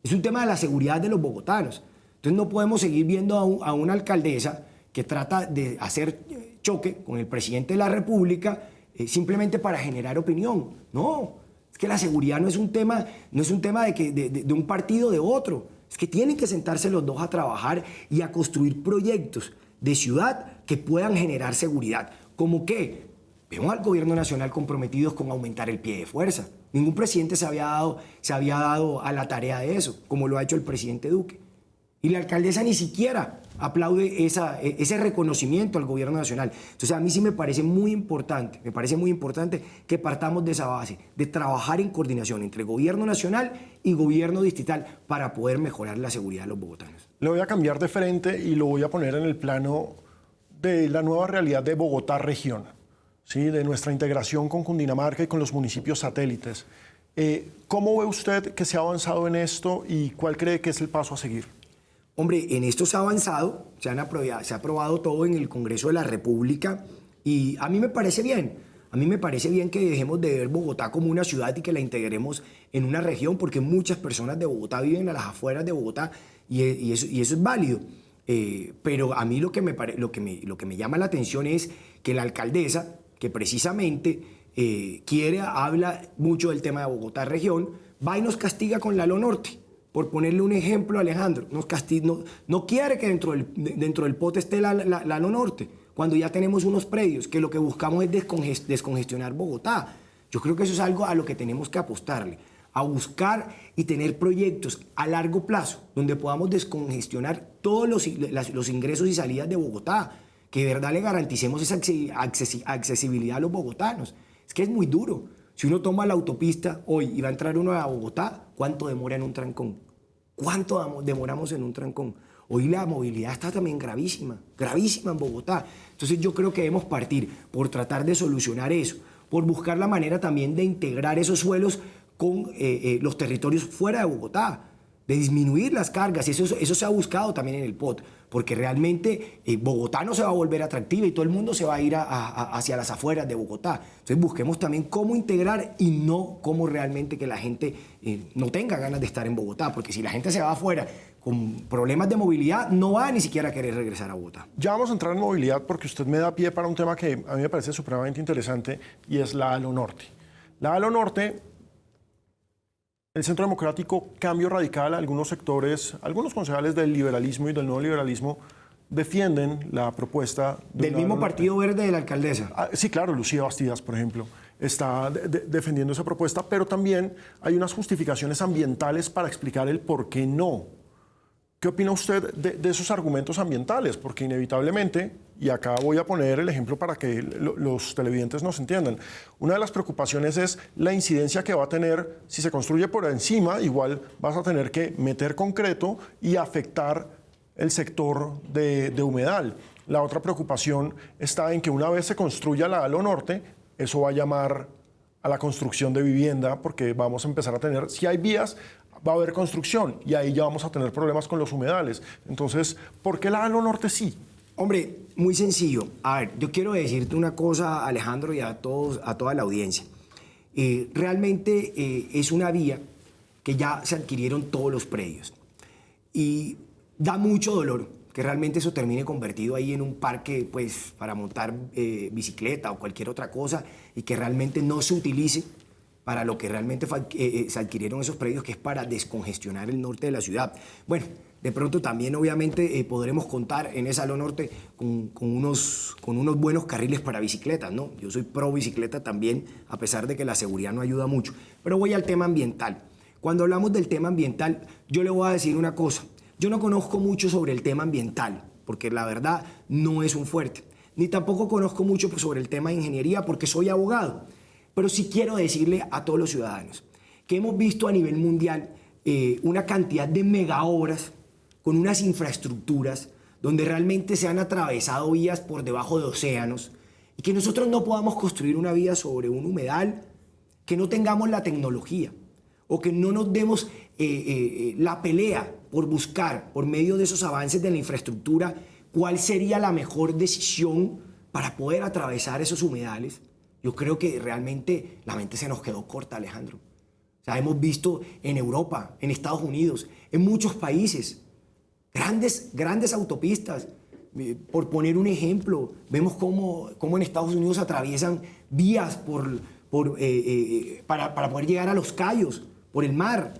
es un tema de la seguridad de los bogotanos. Entonces, no podemos seguir viendo a una alcaldesa que trata de hacer choque con el presidente de la República simplemente para generar opinión. No, es que la seguridad no es un tema de un partido o de otro. Es que tienen que sentarse los dos a trabajar y a construir proyectos de ciudad que puedan generar seguridad, ¿Cómo qué? Vemos al gobierno nacional comprometidos con aumentar el pie de fuerza. Ningún presidente se había dado a la tarea de eso, como lo ha hecho el presidente Duque. Y la alcaldesa ni siquiera aplaude ese reconocimiento al gobierno nacional. Entonces a mí sí me parece muy importante que partamos de esa base, de trabajar en coordinación entre gobierno nacional y gobierno distrital para poder mejorar la seguridad de los bogotanos. Le voy a cambiar de frente y lo voy a poner en el plano de la nueva realidad de Bogotá región, ¿sí? De nuestra integración con Cundinamarca y con los municipios satélites. ¿Cómo ve usted que se ha avanzado en esto y cuál cree que es el paso a seguir? Hombre, en esto se ha avanzado, se ha aprobado todo en el Congreso de la República y a mí me parece bien. A mí me parece bien que dejemos de ver Bogotá como una ciudad y que la integremos en una región, porque muchas personas de Bogotá viven a las afueras de Bogotá y eso es válido. Pero a mí lo que me llama la atención es que la alcaldesa, que precisamente habla mucho del tema de Bogotá región, va y nos castiga con la Lo Norte. Por ponerle un ejemplo, Alejandro, no quiere que dentro del pote esté la Lo Norte, cuando ya tenemos unos predios, que lo que buscamos es descongestionar Bogotá. Yo creo que eso es algo a lo que tenemos que apostarle, a buscar y tener proyectos a largo plazo, donde podamos descongestionar todos los ingresos y salidas de Bogotá, que de verdad le garanticemos esa accesibilidad a los bogotanos. Es que es muy duro. Si uno toma la autopista hoy y va a entrar uno a Bogotá, ¿cuánto demora en un trancón? ¿Cuánto demoramos en un trancón? Hoy la movilidad está también gravísima en Bogotá. Entonces yo creo que debemos partir por tratar de solucionar eso, por buscar la manera también de integrar esos suelos con los territorios fuera de Bogotá, de disminuir las cargas, y eso se ha buscado también en el POT, porque realmente Bogotá no se va a volver atractiva y todo el mundo se va a ir hacia las afueras de Bogotá. Entonces busquemos también cómo integrar y no cómo realmente que la gente no tenga ganas de estar en Bogotá, porque si la gente se va afuera con problemas de movilidad, no va ni siquiera a querer regresar a Bogotá. Ya vamos a entrar en movilidad porque usted me da pie para un tema que a mí me parece supremamente interesante y es la Lo Norte. La Lo Norte, el Centro Democrático Cambio Radical, algunos sectores, algunos concejales del liberalismo y del nuevo liberalismo defienden la propuesta del mismo Partido Verde de la alcaldesa. Sí, claro, Lucía Bastidas, por ejemplo, está defendiendo esa propuesta, pero también hay unas justificaciones ambientales para explicar el por qué no. ¿Qué opina usted de esos argumentos ambientales? Porque inevitablemente, y acá voy a poner el ejemplo para que los televidentes nos entiendan, una de las preocupaciones es la incidencia que va a tener si se construye por encima, igual vas a tener que meter concreto y afectar el sector de humedal. La otra preocupación está en que una vez se construya la Lo Norte, eso va a llamar a la construcción de vivienda, porque vamos a empezar a tener, si hay vías, va a haber construcción y ahí ya vamos a tener problemas con los humedales. Entonces, ¿por qué la Lo Norte sí? Hombre, muy sencillo. A ver, yo quiero decirte una cosa, Alejandro, y a toda la audiencia. Realmente es una vía que ya se adquirieron todos los predios. Y da mucho dolor que realmente eso termine convertido ahí en un parque, pues, para montar bicicleta o cualquier otra cosa, y que realmente no se utilice para lo que realmente se adquirieron esos predios, que es para descongestionar el norte de la ciudad. Bueno, de pronto también obviamente podremos contar en esa Lo Norte con unos buenos carriles para bicicletas, ¿no? Yo soy pro bicicleta también, a pesar de que la seguridad no ayuda mucho. Pero voy al tema ambiental. Cuando hablamos del tema ambiental, yo le voy a decir una cosa. Yo no conozco mucho sobre el tema ambiental, porque la verdad no es un fuerte. Ni tampoco conozco mucho sobre el tema de ingeniería, porque soy abogado. Pero sí quiero decirle a todos los ciudadanos que hemos visto a nivel mundial una cantidad de megaobras con unas infraestructuras donde realmente se han atravesado vías por debajo de océanos, y que nosotros no podamos construir una vía sobre un humedal, que no tengamos la tecnología o que no nos demos la pelea por buscar, por medio de esos avances de la infraestructura, cuál sería la mejor decisión para poder atravesar esos humedales. Yo creo que realmente la mente se nos quedó corta, Alejandro. O sea, hemos visto en Europa, en Estados Unidos, en muchos países, grandes autopistas. Por poner un ejemplo, vemos cómo en Estados Unidos atraviesan vías para poder llegar a los Cayos, por el mar.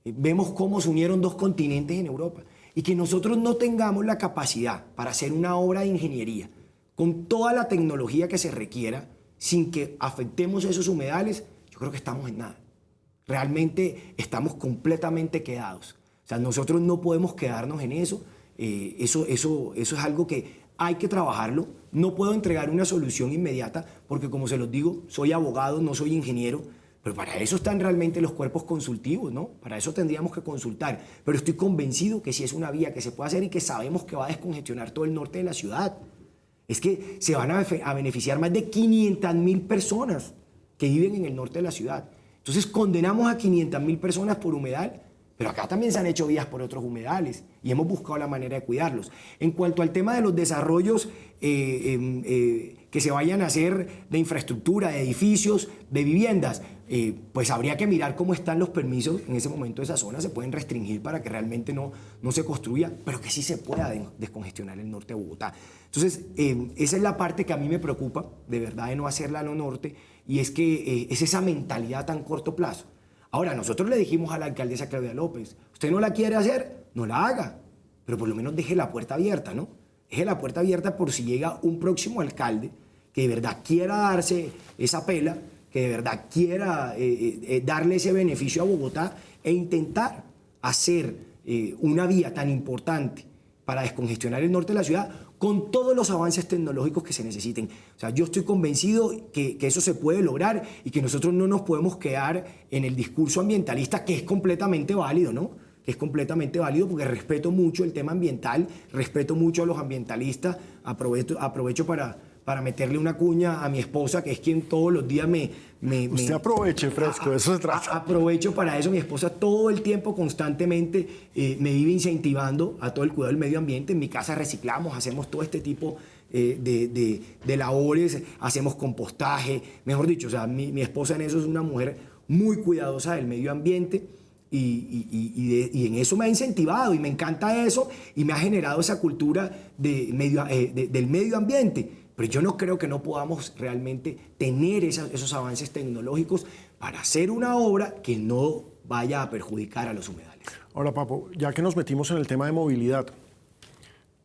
Vemos cómo se unieron dos continentes en Europa. Y que nosotros no tengamos la capacidad para hacer una obra de ingeniería con toda la tecnología que se requiera, sin que afectemos esos humedales, yo creo que estamos en nada. Realmente estamos completamente quedados. O sea, nosotros no podemos quedarnos en eso. Eso es algo que hay que trabajarlo. No puedo entregar una solución inmediata porque, como se los digo, soy abogado, no soy ingeniero, pero para eso están realmente los cuerpos consultivos, ¿no? Para eso tendríamos que consultar. Pero estoy convencido que sí es una vía que se puede hacer y que sabemos que va a descongestionar todo el norte de la ciudad. Es que se van a beneficiar más de 500.000 personas que viven en el norte de la ciudad. Entonces condenamos a 500.000 personas por humedal, pero acá también se han hecho vías por otros humedales y hemos buscado la manera de cuidarlos. En cuanto al tema de los desarrollos que se vayan a hacer de infraestructura, de edificios, de viviendas, pues habría que mirar cómo están los permisos en ese momento de esa zona. Se pueden restringir para que realmente no se construya, pero que sí se pueda descongestionar el norte de Bogotá. Entonces, esa es la parte que a mí me preocupa, de verdad, de no hacerla a lo norte, y es que es esa mentalidad a tan corto plazo. Ahora, nosotros le dijimos a la alcaldesa Claudia López, usted no la quiere hacer, no la haga, pero por lo menos deje la puerta abierta, ¿no? Deje la puerta abierta por si llega un próximo alcalde que de verdad quiera darse esa pela, que de verdad quiera darle ese beneficio a Bogotá e intentar hacer una vía tan importante para descongestionar el norte de la ciudad con todos los avances tecnológicos que se necesiten. O sea, yo estoy convencido que eso se puede lograr y que nosotros no nos podemos quedar en el discurso ambientalista, que es completamente válido, ¿no? Que es completamente válido porque respeto mucho el tema ambiental, respeto mucho a los ambientalistas, aprovecho para meterle una cuña a mi esposa, que es quien todos los días Usted aproveche, Fresco, de eso se trata. Aprovecho para eso. Mi esposa todo el tiempo, constantemente, me vive incentivando a todo el cuidado del medio ambiente. En mi casa reciclamos, hacemos todo este tipo de labores, hacemos compostaje. Mejor dicho, o sea, mi esposa en eso es una mujer muy cuidadosa del medio ambiente. Y en eso me ha incentivado y me encanta eso y me ha generado esa cultura del medio ambiente. Pero yo no creo que no podamos realmente tener esos avances tecnológicos para hacer una obra que no vaya a perjudicar a los humedales. Ahora, Papo, ya que nos metimos en el tema de movilidad,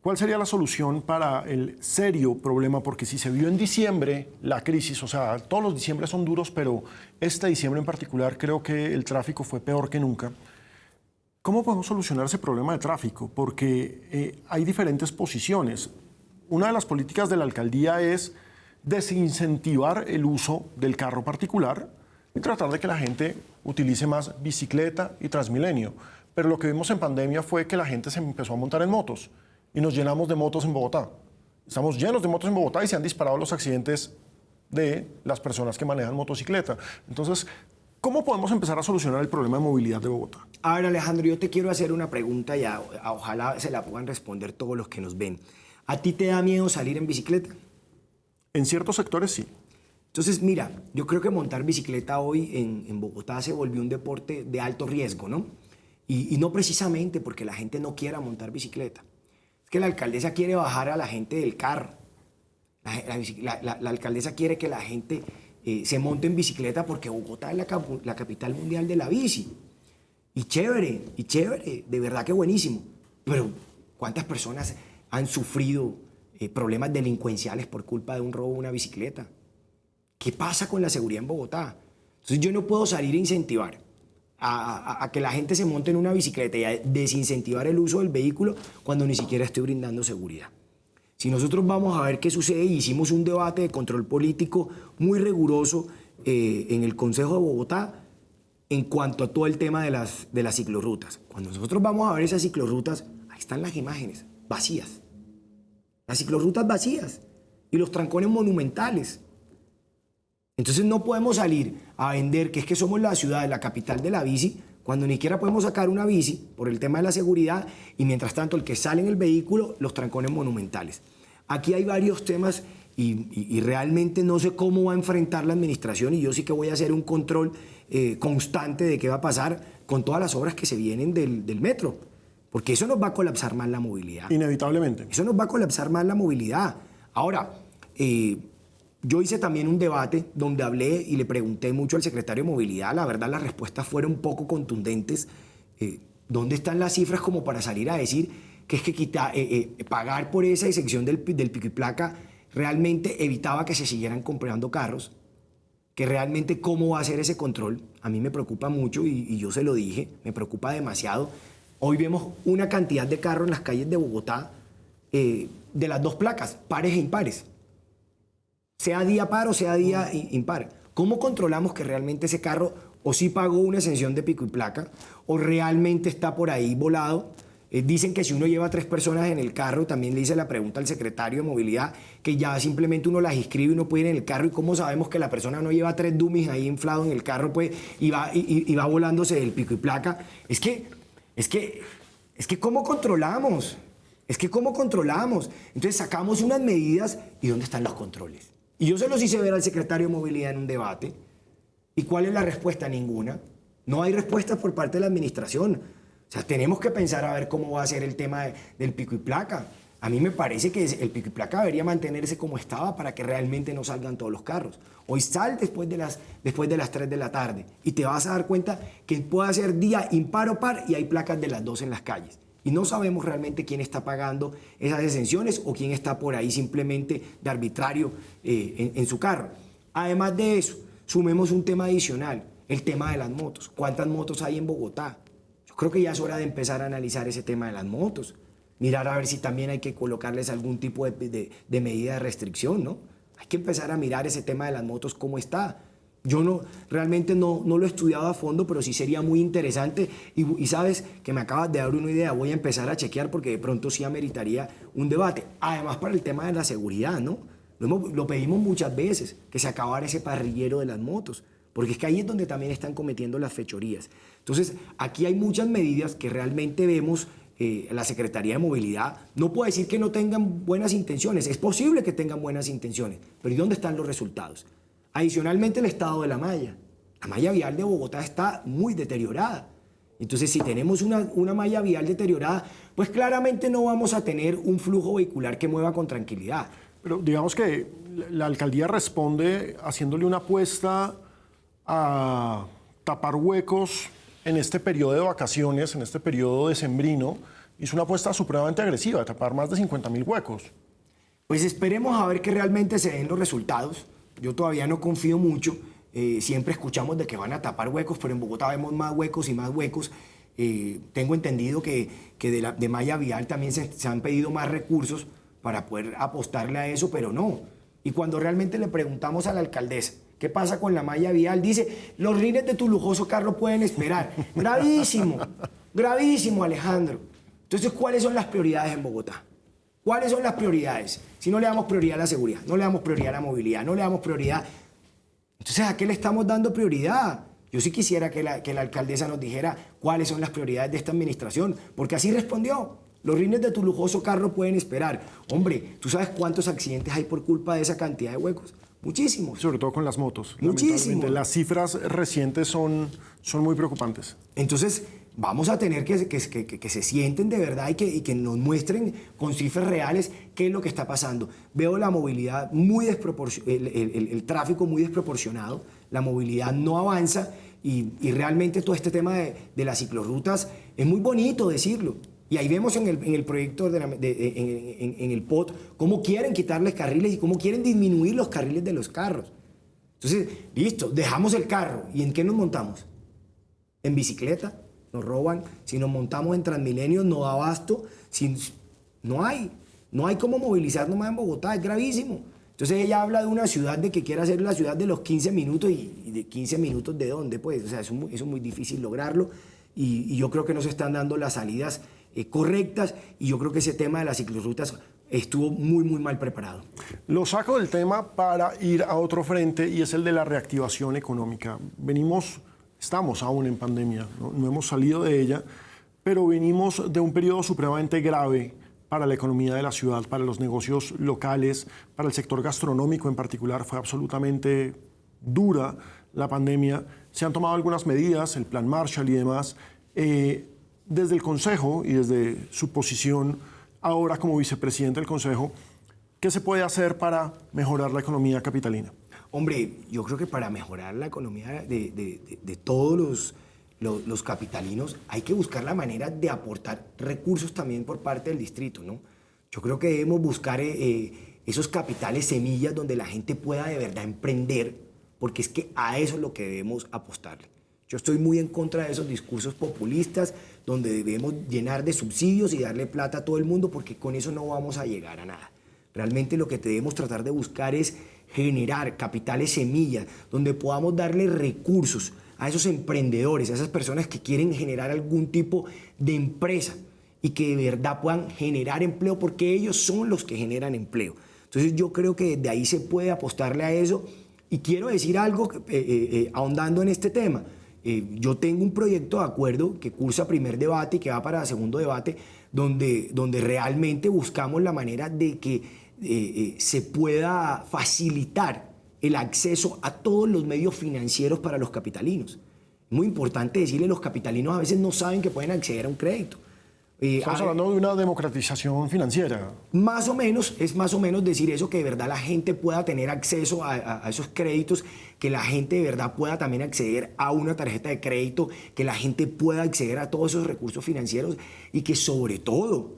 ¿cuál sería la solución para el serio problema? Porque si se vio en diciembre la crisis, o sea, todos los diciembres son duros, pero este diciembre en particular creo que el tráfico fue peor que nunca. ¿Cómo podemos solucionar ese problema de tráfico? Porque hay diferentes posiciones. Una de las políticas de la alcaldía es desincentivar el uso del carro particular y tratar de que la gente utilice más bicicleta y Transmilenio. Pero lo que vimos en pandemia fue que la gente se empezó a montar en motos y nos llenamos de motos en Bogotá. Estamos llenos de motos en Bogotá y se han disparado los accidentes de las personas que manejan motocicleta. Entonces, ¿cómo podemos empezar a solucionar el problema de movilidad de Bogotá? A ver, Alejandro, yo te quiero hacer una pregunta y ojalá se la puedan responder todos los que nos ven. ¿A ti te da miedo salir en bicicleta? En ciertos sectores sí. Entonces, mira, yo creo que montar bicicleta hoy en Bogotá se volvió un deporte de alto riesgo, ¿no? Y no precisamente porque la gente no quiera montar bicicleta. Es que la alcaldesa quiere bajar a la gente del carro. La alcaldesa quiere que la gente se monte en bicicleta porque Bogotá es la capital mundial de la bici. Y chévere, de verdad que buenísimo. Pero, ¿cuántas personas han sufrido problemas delincuenciales por culpa de un robo de una bicicleta? ¿Qué pasa con la seguridad en Bogotá? Entonces yo no puedo salir a incentivar a que la gente se monte en una bicicleta y a desincentivar el uso del vehículo cuando ni siquiera estoy brindando seguridad. Si nosotros vamos a ver qué sucede, y hicimos un debate de control político muy riguroso en el Consejo de Bogotá en cuanto a todo el tema de las ciclorrutas. Cuando nosotros vamos a ver esas ciclorrutas, ahí están las imágenes, vacías. Las ciclorrutas vacías y los trancones monumentales. Entonces no podemos salir a vender que es que somos la ciudad, la capital de la bici, cuando ni siquiera podemos sacar una bici por el tema de la seguridad y mientras tanto el que sale en el vehículo, los trancones monumentales. Aquí hay varios temas y realmente no sé cómo va a enfrentar la administración y yo sí que voy a hacer un control constante de qué va a pasar con todas las obras que se vienen del metro. Porque eso nos va a colapsar más la movilidad. Inevitablemente. Eso nos va a colapsar más la movilidad. Ahora, yo hice también un debate donde hablé y le pregunté mucho al secretario de Movilidad. La verdad, las respuestas fueron un poco contundentes. ¿Dónde están las cifras como para salir a decir que es que pagar por esa exención del pico y placa realmente evitaba que se siguieran comprando carros, que realmente cómo va a ser ese control. A mí me preocupa mucho y yo se lo dije, me preocupa demasiado. Hoy vemos una cantidad de carros en las calles de Bogotá de las dos placas, pares e impares. Sea día par o sea día impar. ¿Cómo controlamos que realmente ese carro o sí pagó una exención de pico y placa o realmente está por ahí volado? Dicen que si uno lleva 3 personas en el carro, también le hice la pregunta al secretario de Movilidad, que ya simplemente uno las inscribe y uno puede ir en el carro. ¿Y cómo sabemos que la persona no lleva 3 dummies ahí inflados en el carro pues, y va volándose del pico y placa? Es que, ¿cómo controlamos? ¿Cómo controlamos? Entonces sacamos unas medidas y ¿dónde están los controles? Y yo se los hice ver al secretario de Movilidad en un debate. ¿Y cuál es la respuesta? Ninguna. No hay respuestas por parte de la administración. O sea, tenemos que pensar a ver cómo va a ser el tema del pico y placa. A mí me parece que el pico y placa debería mantenerse como estaba para que realmente no salgan todos los carros. Hoy sal después de las 3 de la tarde y te vas a dar cuenta que puede ser día impar o par y hay placas de las 2 en las calles. Y no sabemos realmente quién está pagando esas exenciones o quién está por ahí simplemente de arbitrario en su carro. Además de eso, sumemos un tema adicional, el tema de las motos. ¿Cuántas motos hay en Bogotá? Yo creo que ya es hora de empezar a analizar ese tema de las motos. Mirar a ver si también hay que colocarles algún tipo de medida de restricción, ¿no? Hay que empezar a mirar ese tema de las motos, cómo está. Yo realmente no lo he estudiado a fondo, pero sí sería muy interesante. Y sabes que me acabas de dar una idea, voy a empezar a chequear porque de pronto sí ameritaría un debate. Además, para el tema de la seguridad, ¿no? Lo pedimos muchas veces, que se acabara ese parrillero de las motos, porque es que ahí es donde también están cometiendo las fechorías. Entonces, aquí hay muchas medidas que realmente vemos. La Secretaría de Movilidad no puede decir que no tengan buenas intenciones, es posible que tengan buenas intenciones, pero ¿y dónde están los resultados? Adicionalmente, el estado de la malla vial de Bogotá está muy deteriorada. Entonces, si tenemos una malla vial deteriorada, pues claramente no vamos a tener un flujo vehicular que mueva con tranquilidad. Pero digamos que la alcaldía responde haciéndole una apuesta a tapar huecos en este periodo de vacaciones, en este periodo decembrino. Hizo una apuesta supremamente agresiva, de tapar más de 50.000 huecos. Pues esperemos a ver que realmente se den los resultados. Yo todavía no confío mucho. Siempre escuchamos de que van a tapar huecos, pero en Bogotá vemos más huecos y más huecos. Tengo entendido que de malla vial también se han pedido más recursos para poder apostarle a eso, pero no. Y cuando realmente le preguntamos a la alcaldesa, ¿qué pasa con la malla vial? Dice, los rines de tu lujoso carro pueden esperar. Gravísimo, gravísimo, Alejandro. Entonces, ¿cuáles son las prioridades en Bogotá? ¿Cuáles son las prioridades? Si no le damos prioridad a la seguridad, no le damos prioridad a la movilidad, no le damos prioridad. Entonces, ¿a qué le estamos dando prioridad? Yo sí quisiera que la alcaldesa nos dijera cuáles son las prioridades de esta administración, porque así respondió. Los rines de tu lujoso carro pueden esperar. Hombre, ¿tú sabes cuántos accidentes hay por culpa de esa cantidad de huecos? Muchísimos. Sobre todo con las motos. Muchísimos. Las cifras recientes son muy preocupantes. Entonces, vamos a tener que se sienten de verdad y que nos muestren con cifras reales qué es lo que está pasando. Veo la movilidad muy desproporcionada, el tráfico muy desproporcionado, la movilidad no avanza y realmente todo este tema de las ciclorrutas es muy bonito decirlo. Y ahí vemos en el proyecto, en el POT, cómo quieren quitarles carriles y cómo quieren disminuir los carriles de los carros. Entonces, listo, dejamos el carro. ¿Y en qué nos montamos? En bicicleta, nos roban. Si nos montamos en Transmilenio, no da abasto. No hay cómo movilizarnos más en Bogotá, es gravísimo. Entonces ella habla de una ciudad de que quiere hacer la ciudad de los 15 minutos. ¿Y de 15 minutos de dónde? Pues, o sea, eso es muy difícil lograrlo. Y yo creo que no se están dando las salidas correctas y yo creo que ese tema de las ciclorrutas estuvo muy mal preparado. Lo saco del tema para ir a otro frente y es el de la reactivación económica. Estamos aún en pandemia, no hemos salido de ella, pero venimos de un periodo supremamente grave para la economía de la ciudad, para los negocios locales, para el sector gastronómico en particular. Fue absolutamente dura la pandemia. Se han tomado algunas medidas, el Plan Marshall y demás. Desde el Consejo y desde su posición ahora como vicepresidente del Consejo, ¿qué se puede hacer para mejorar la economía capitalina? Hombre, yo creo que para mejorar la economía de todos los capitalinos hay que buscar la manera de aportar recursos también por parte del distrito, ¿no? Yo creo que debemos buscar esos capitales semillas donde la gente pueda de verdad emprender, porque es que a eso es lo que debemos apostarle. Yo estoy muy en contra de esos discursos populistas donde debemos llenar de subsidios y darle plata a todo el mundo, porque con eso no vamos a llegar a nada. Realmente lo que debemos tratar de buscar es generar capitales semillas donde podamos darle recursos a esos emprendedores, a esas personas que quieren generar algún tipo de empresa y que de verdad puedan generar empleo, porque ellos son los que generan empleo. Entonces yo creo que desde ahí se puede apostarle a eso. Y quiero decir algo ahondando en este tema. Yo tengo un proyecto de acuerdo que cursa primer debate y que va para segundo debate, donde realmente buscamos la manera de que se pueda facilitar el acceso a todos los medios financieros para los capitalinos. Muy importante decirle, los capitalinos a veces no saben que pueden acceder a un crédito. Estamos hablando de una democratización financiera. Más o menos, es más o menos decir eso, que de verdad la gente pueda tener acceso a esos créditos, que la gente de verdad pueda también acceder a una tarjeta de crédito, que la gente pueda acceder a todos esos recursos financieros y que sobre todo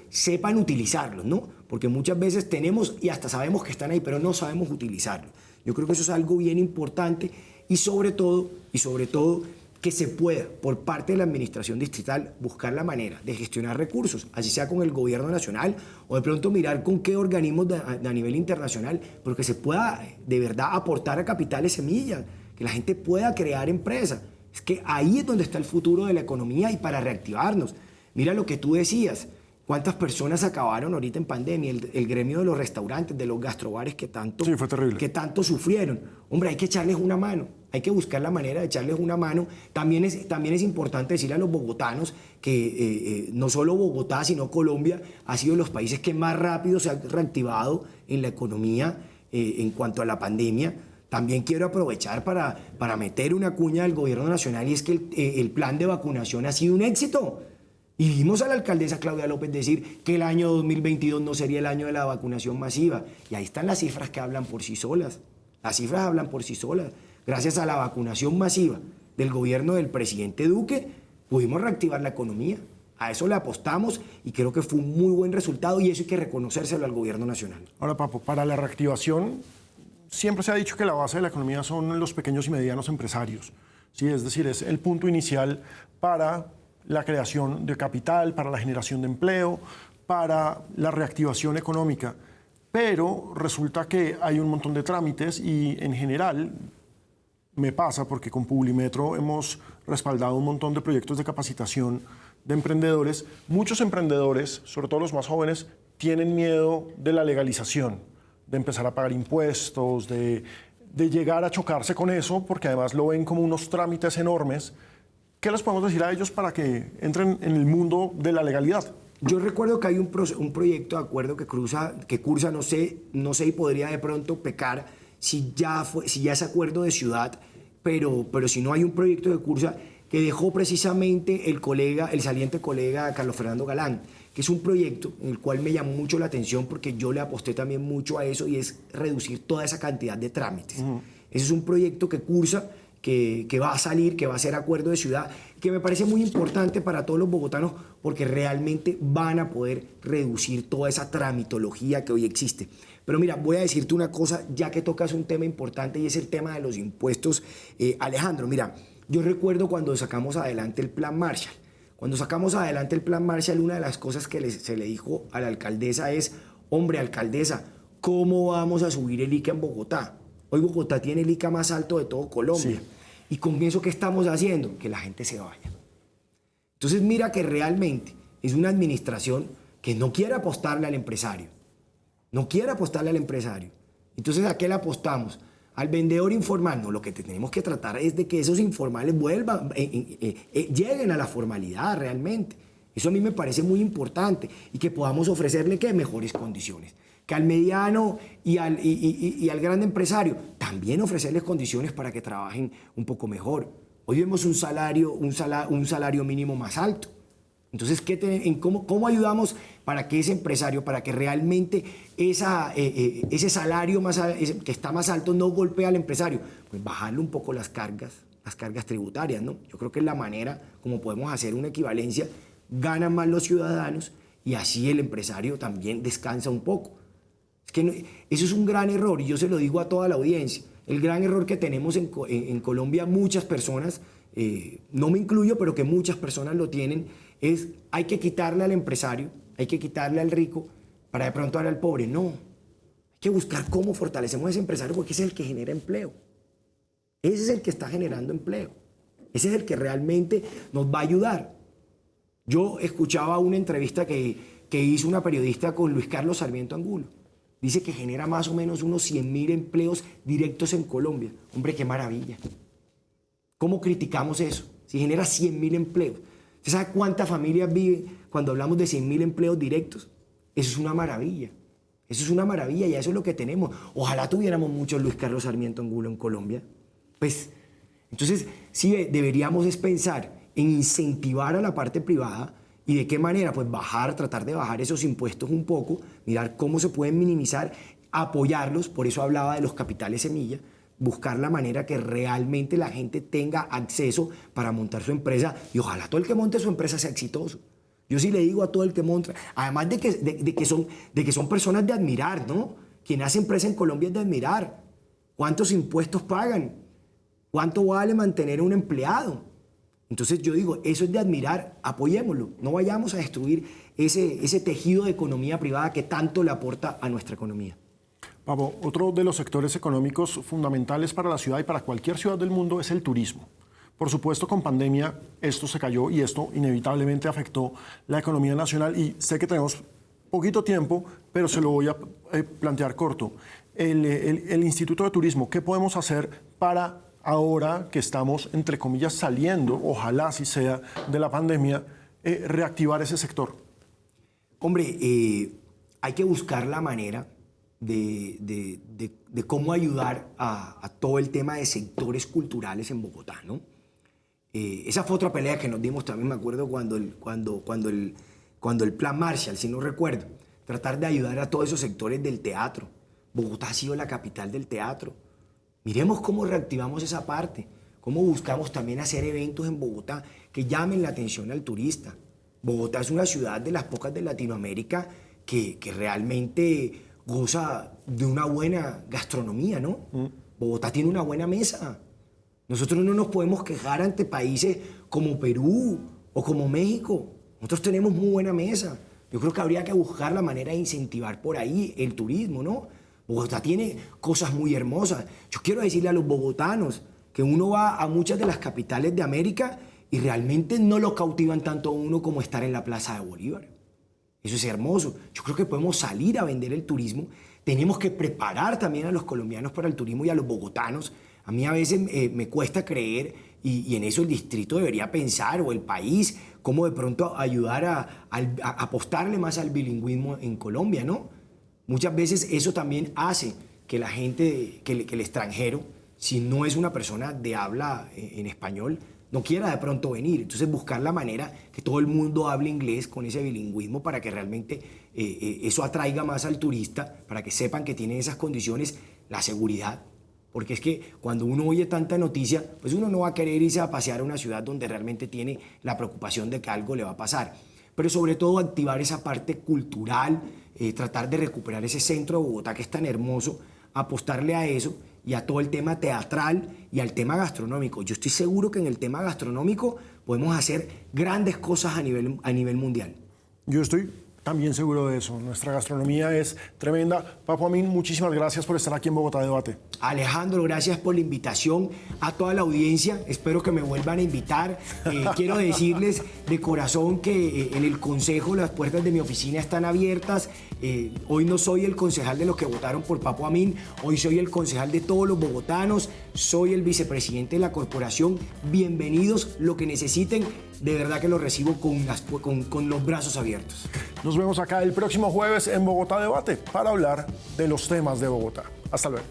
sepan utilizarlos, ¿no? Porque muchas veces tenemos y hasta sabemos que están ahí, pero no sabemos utilizarlos. Yo creo que eso es algo bien importante y sobre todo, que se pueda, por parte de la administración distrital, buscar la manera de gestionar recursos, así sea con el gobierno nacional o de pronto mirar con qué organismos a nivel internacional, pero que se pueda de verdad aportar a capitales semillas, que la gente pueda crear empresas. Es que ahí es donde está el futuro de la economía y para reactivarnos. Mira lo que tú decías, cuántas personas acabaron ahorita en pandemia, el gremio de los restaurantes, de los gastrobares que tanto, sí, fue terrible, que tanto sufrieron. Hombre, hay que echarles una mano. Hay que buscar la manera de echarles una mano. También es importante decirle a los bogotanos que no solo Bogotá, sino Colombia ha sido los países que más rápido se han reactivado en la economía en cuanto a la pandemia. También quiero aprovechar para meter una cuña del gobierno nacional, y es que el plan de vacunación ha sido un éxito. Y vimos a la alcaldesa Claudia López decir que el año 2022 no sería el año de la vacunación masiva. Y ahí están las cifras que hablan por sí solas. Las cifras hablan por sí solas. Gracias a la vacunación masiva del gobierno del presidente Duque, pudimos reactivar la economía. A eso le apostamos y creo que fue un muy buen resultado, y eso hay que reconocérselo al gobierno nacional. Ahora, Papo, para la reactivación siempre se ha dicho que la base de la economía son los pequeños y medianos empresarios. ¿Sí? Es decir, es el punto inicial para la creación de capital, para la generación de empleo, para la reactivación económica. Pero resulta que hay un montón de trámites y en general me pasa, porque con Publimetro hemos respaldado un montón de proyectos de capacitación de emprendedores. Muchos emprendedores, sobre todo los más jóvenes, tienen miedo de la legalización, de empezar a pagar impuestos, de llegar a chocarse con eso, porque además lo ven como unos trámites enormes. ¿Qué les podemos decir a ellos para que entren en el mundo de la legalidad? Yo recuerdo que hay un proyecto de acuerdo que cursa, no sé y podría de pronto pecar si ya es acuerdo de ciudad, pero si no, hay un proyecto de cursa que dejó precisamente el saliente colega Carlos Fernando Galán, que es un proyecto en el cual me llamó mucho la atención porque yo le aposté también mucho a eso, y es reducir toda esa cantidad de trámites. Ese es un proyecto que cursa, que va a salir, que va a ser acuerdo de ciudad, que me parece muy importante para todos los bogotanos porque realmente van a poder reducir toda esa tramitología que hoy existe. Pero mira, voy a decirte una cosa, ya que tocas un tema importante, y es el tema de los impuestos. Alejandro, mira, yo recuerdo cuando sacamos adelante el Plan Marshall. Cuando sacamos adelante el Plan Marshall, una de las cosas que se le dijo a la alcaldesa es: hombre, alcaldesa, ¿cómo vamos a subir el ICA en Bogotá? Hoy Bogotá tiene el ICA más alto de todo Colombia. Sí. ¿Y con eso qué estamos haciendo? Que la gente se vaya. Entonces mira que realmente es una administración que no quiere apostarle al empresario. No quiere apostarle al empresario. Entonces, ¿a qué le apostamos? Al vendedor informal. No, lo que tenemos que tratar es de que esos informales vuelvan, lleguen a la formalidad realmente. Eso a mí me parece muy importante, y que podamos ofrecerle ¿qué? Mejores condiciones. Que al mediano y al gran empresario también ofrecerles condiciones para que trabajen un poco mejor. Hoy vemos un salario mínimo más alto. Entonces, ¿cómo ayudamos para que ese empresario, para que realmente ese salario que está más alto no golpee al empresario? Pues bajarle un poco las cargas tributarias, ¿no? Yo creo que es la manera como podemos hacer una equivalencia. Ganan más los ciudadanos y así el empresario también descansa un poco. Es que eso es un gran error y yo se lo digo a toda la audiencia. El gran error que tenemos en Colombia, muchas personas, no me incluyo, pero que muchas personas lo tienen, es hay que quitarle al empresario, hay que quitarle al rico para de pronto darle al pobre. No, hay que buscar cómo fortalecemos a ese empresario porque ese es el que genera empleo. Ese es el que está generando empleo. Ese es el que realmente nos va a ayudar. Yo escuchaba una entrevista que hizo una periodista con Luis Carlos Sarmiento Angulo. Dice que genera más o menos unos 100.000 empleos directos en Colombia. Hombre, qué maravilla. ¿Cómo criticamos eso? Si genera 100.000 empleos. ¿Usted sabe cuántas familias viven cuando hablamos de 100.000 empleos directos? Eso es una maravilla. Eso es una maravilla y eso es lo que tenemos. Ojalá tuviéramos muchos Luis Carlos Sarmiento Angulo en Colombia. Pues, entonces, sí deberíamos es pensar en incentivar a la parte privada y de qué manera, pues tratar de bajar esos impuestos un poco, mirar cómo se pueden minimizar, apoyarlos, por eso hablaba de los capitales semilla, buscar la manera que realmente la gente tenga acceso para montar su empresa y ojalá todo el que monte su empresa sea exitoso. Yo sí le digo a todo el que monta, además de que son personas de admirar, ¿no? Quien hace empresa en Colombia es de admirar. ¿Cuántos impuestos pagan? ¿Cuánto vale mantener a un empleado? Entonces yo digo, eso es de admirar, apoyémoslo, no vayamos a destruir ese tejido de economía privada que tanto le aporta a nuestra economía. Papo, otro de los sectores económicos fundamentales para la ciudad y para cualquier ciudad del mundo es el turismo. Por supuesto, con pandemia esto se cayó y esto inevitablemente afectó la economía nacional y sé que tenemos poquito tiempo, pero se lo voy a plantear corto. El Instituto de Turismo, ¿qué podemos hacer para ahora que estamos, entre comillas, saliendo, ojalá así sea, de la pandemia, reactivar ese sector? Hombre, hay que buscar la manera de cómo ayudar a todo el tema de sectores culturales en Bogotá, ¿no? Esa fue otra pelea que nos dimos también, me acuerdo, cuando el Plan Marshall, si no recuerdo, tratar de ayudar a todos esos sectores del teatro. Bogotá ha sido la capital del teatro. Miremos cómo reactivamos esa parte, cómo buscamos también hacer eventos en Bogotá que llamen la atención al turista. Bogotá es una ciudad de las pocas de Latinoamérica que realmente goza de una buena gastronomía, ¿no? Bogotá tiene una buena mesa. Nosotros no nos podemos quejar ante países como Perú o como México. Nosotros tenemos muy buena mesa. Yo creo que habría que buscar la manera de incentivar por ahí el turismo, ¿no? Bogotá tiene cosas muy hermosas. Yo quiero decirle a los bogotanos que uno va a muchas de las capitales de América y realmente no lo cautivan tanto a uno como estar en la Plaza de Bolívar. Eso es hermoso. Yo creo que podemos salir a vender el turismo. Tenemos que preparar también a los colombianos para el turismo y a los bogotanos. A mí a veces me cuesta creer y en eso el distrito debería pensar o el país cómo de pronto ayudar a apostarle más al bilingüismo en Colombia, ¿no? Muchas veces eso también hace que la gente, que el extranjero, si no es una persona de habla en español, no quiera de pronto venir. Entonces buscar la manera que todo el mundo hable inglés con ese bilingüismo para que realmente eso atraiga más al turista, para que sepan que tienen esas condiciones, la seguridad. Porque es que cuando uno oye tanta noticia, pues uno no va a querer irse a pasear a una ciudad donde realmente tiene la preocupación de que algo le va a pasar. Pero sobre todo activar esa parte cultural, tratar de recuperar ese centro de Bogotá que es tan hermoso, apostarle a eso y a todo el tema teatral y al tema gastronómico. Yo estoy seguro que en el tema gastronómico podemos hacer grandes cosas a nivel mundial. Yo estoy también seguro de eso. Nuestra gastronomía es tremenda. Papo Amin, muchísimas gracias por estar aquí en Bogotá Debate. Alejandro, gracias por la invitación a toda la audiencia. Espero que me vuelvan a invitar. Quiero decirles de corazón que en el Consejo las puertas de mi oficina están abiertas. Hoy no soy el concejal de los que votaron por Papo Amin. Hoy soy el concejal de todos los bogotanos. Soy el vicepresidente de la corporación. Bienvenidos, lo que necesiten. De verdad que lo recibo con los brazos abiertos. Nos vemos acá el próximo jueves en Bogotá Debate para hablar de los temas de Bogotá. Hasta luego.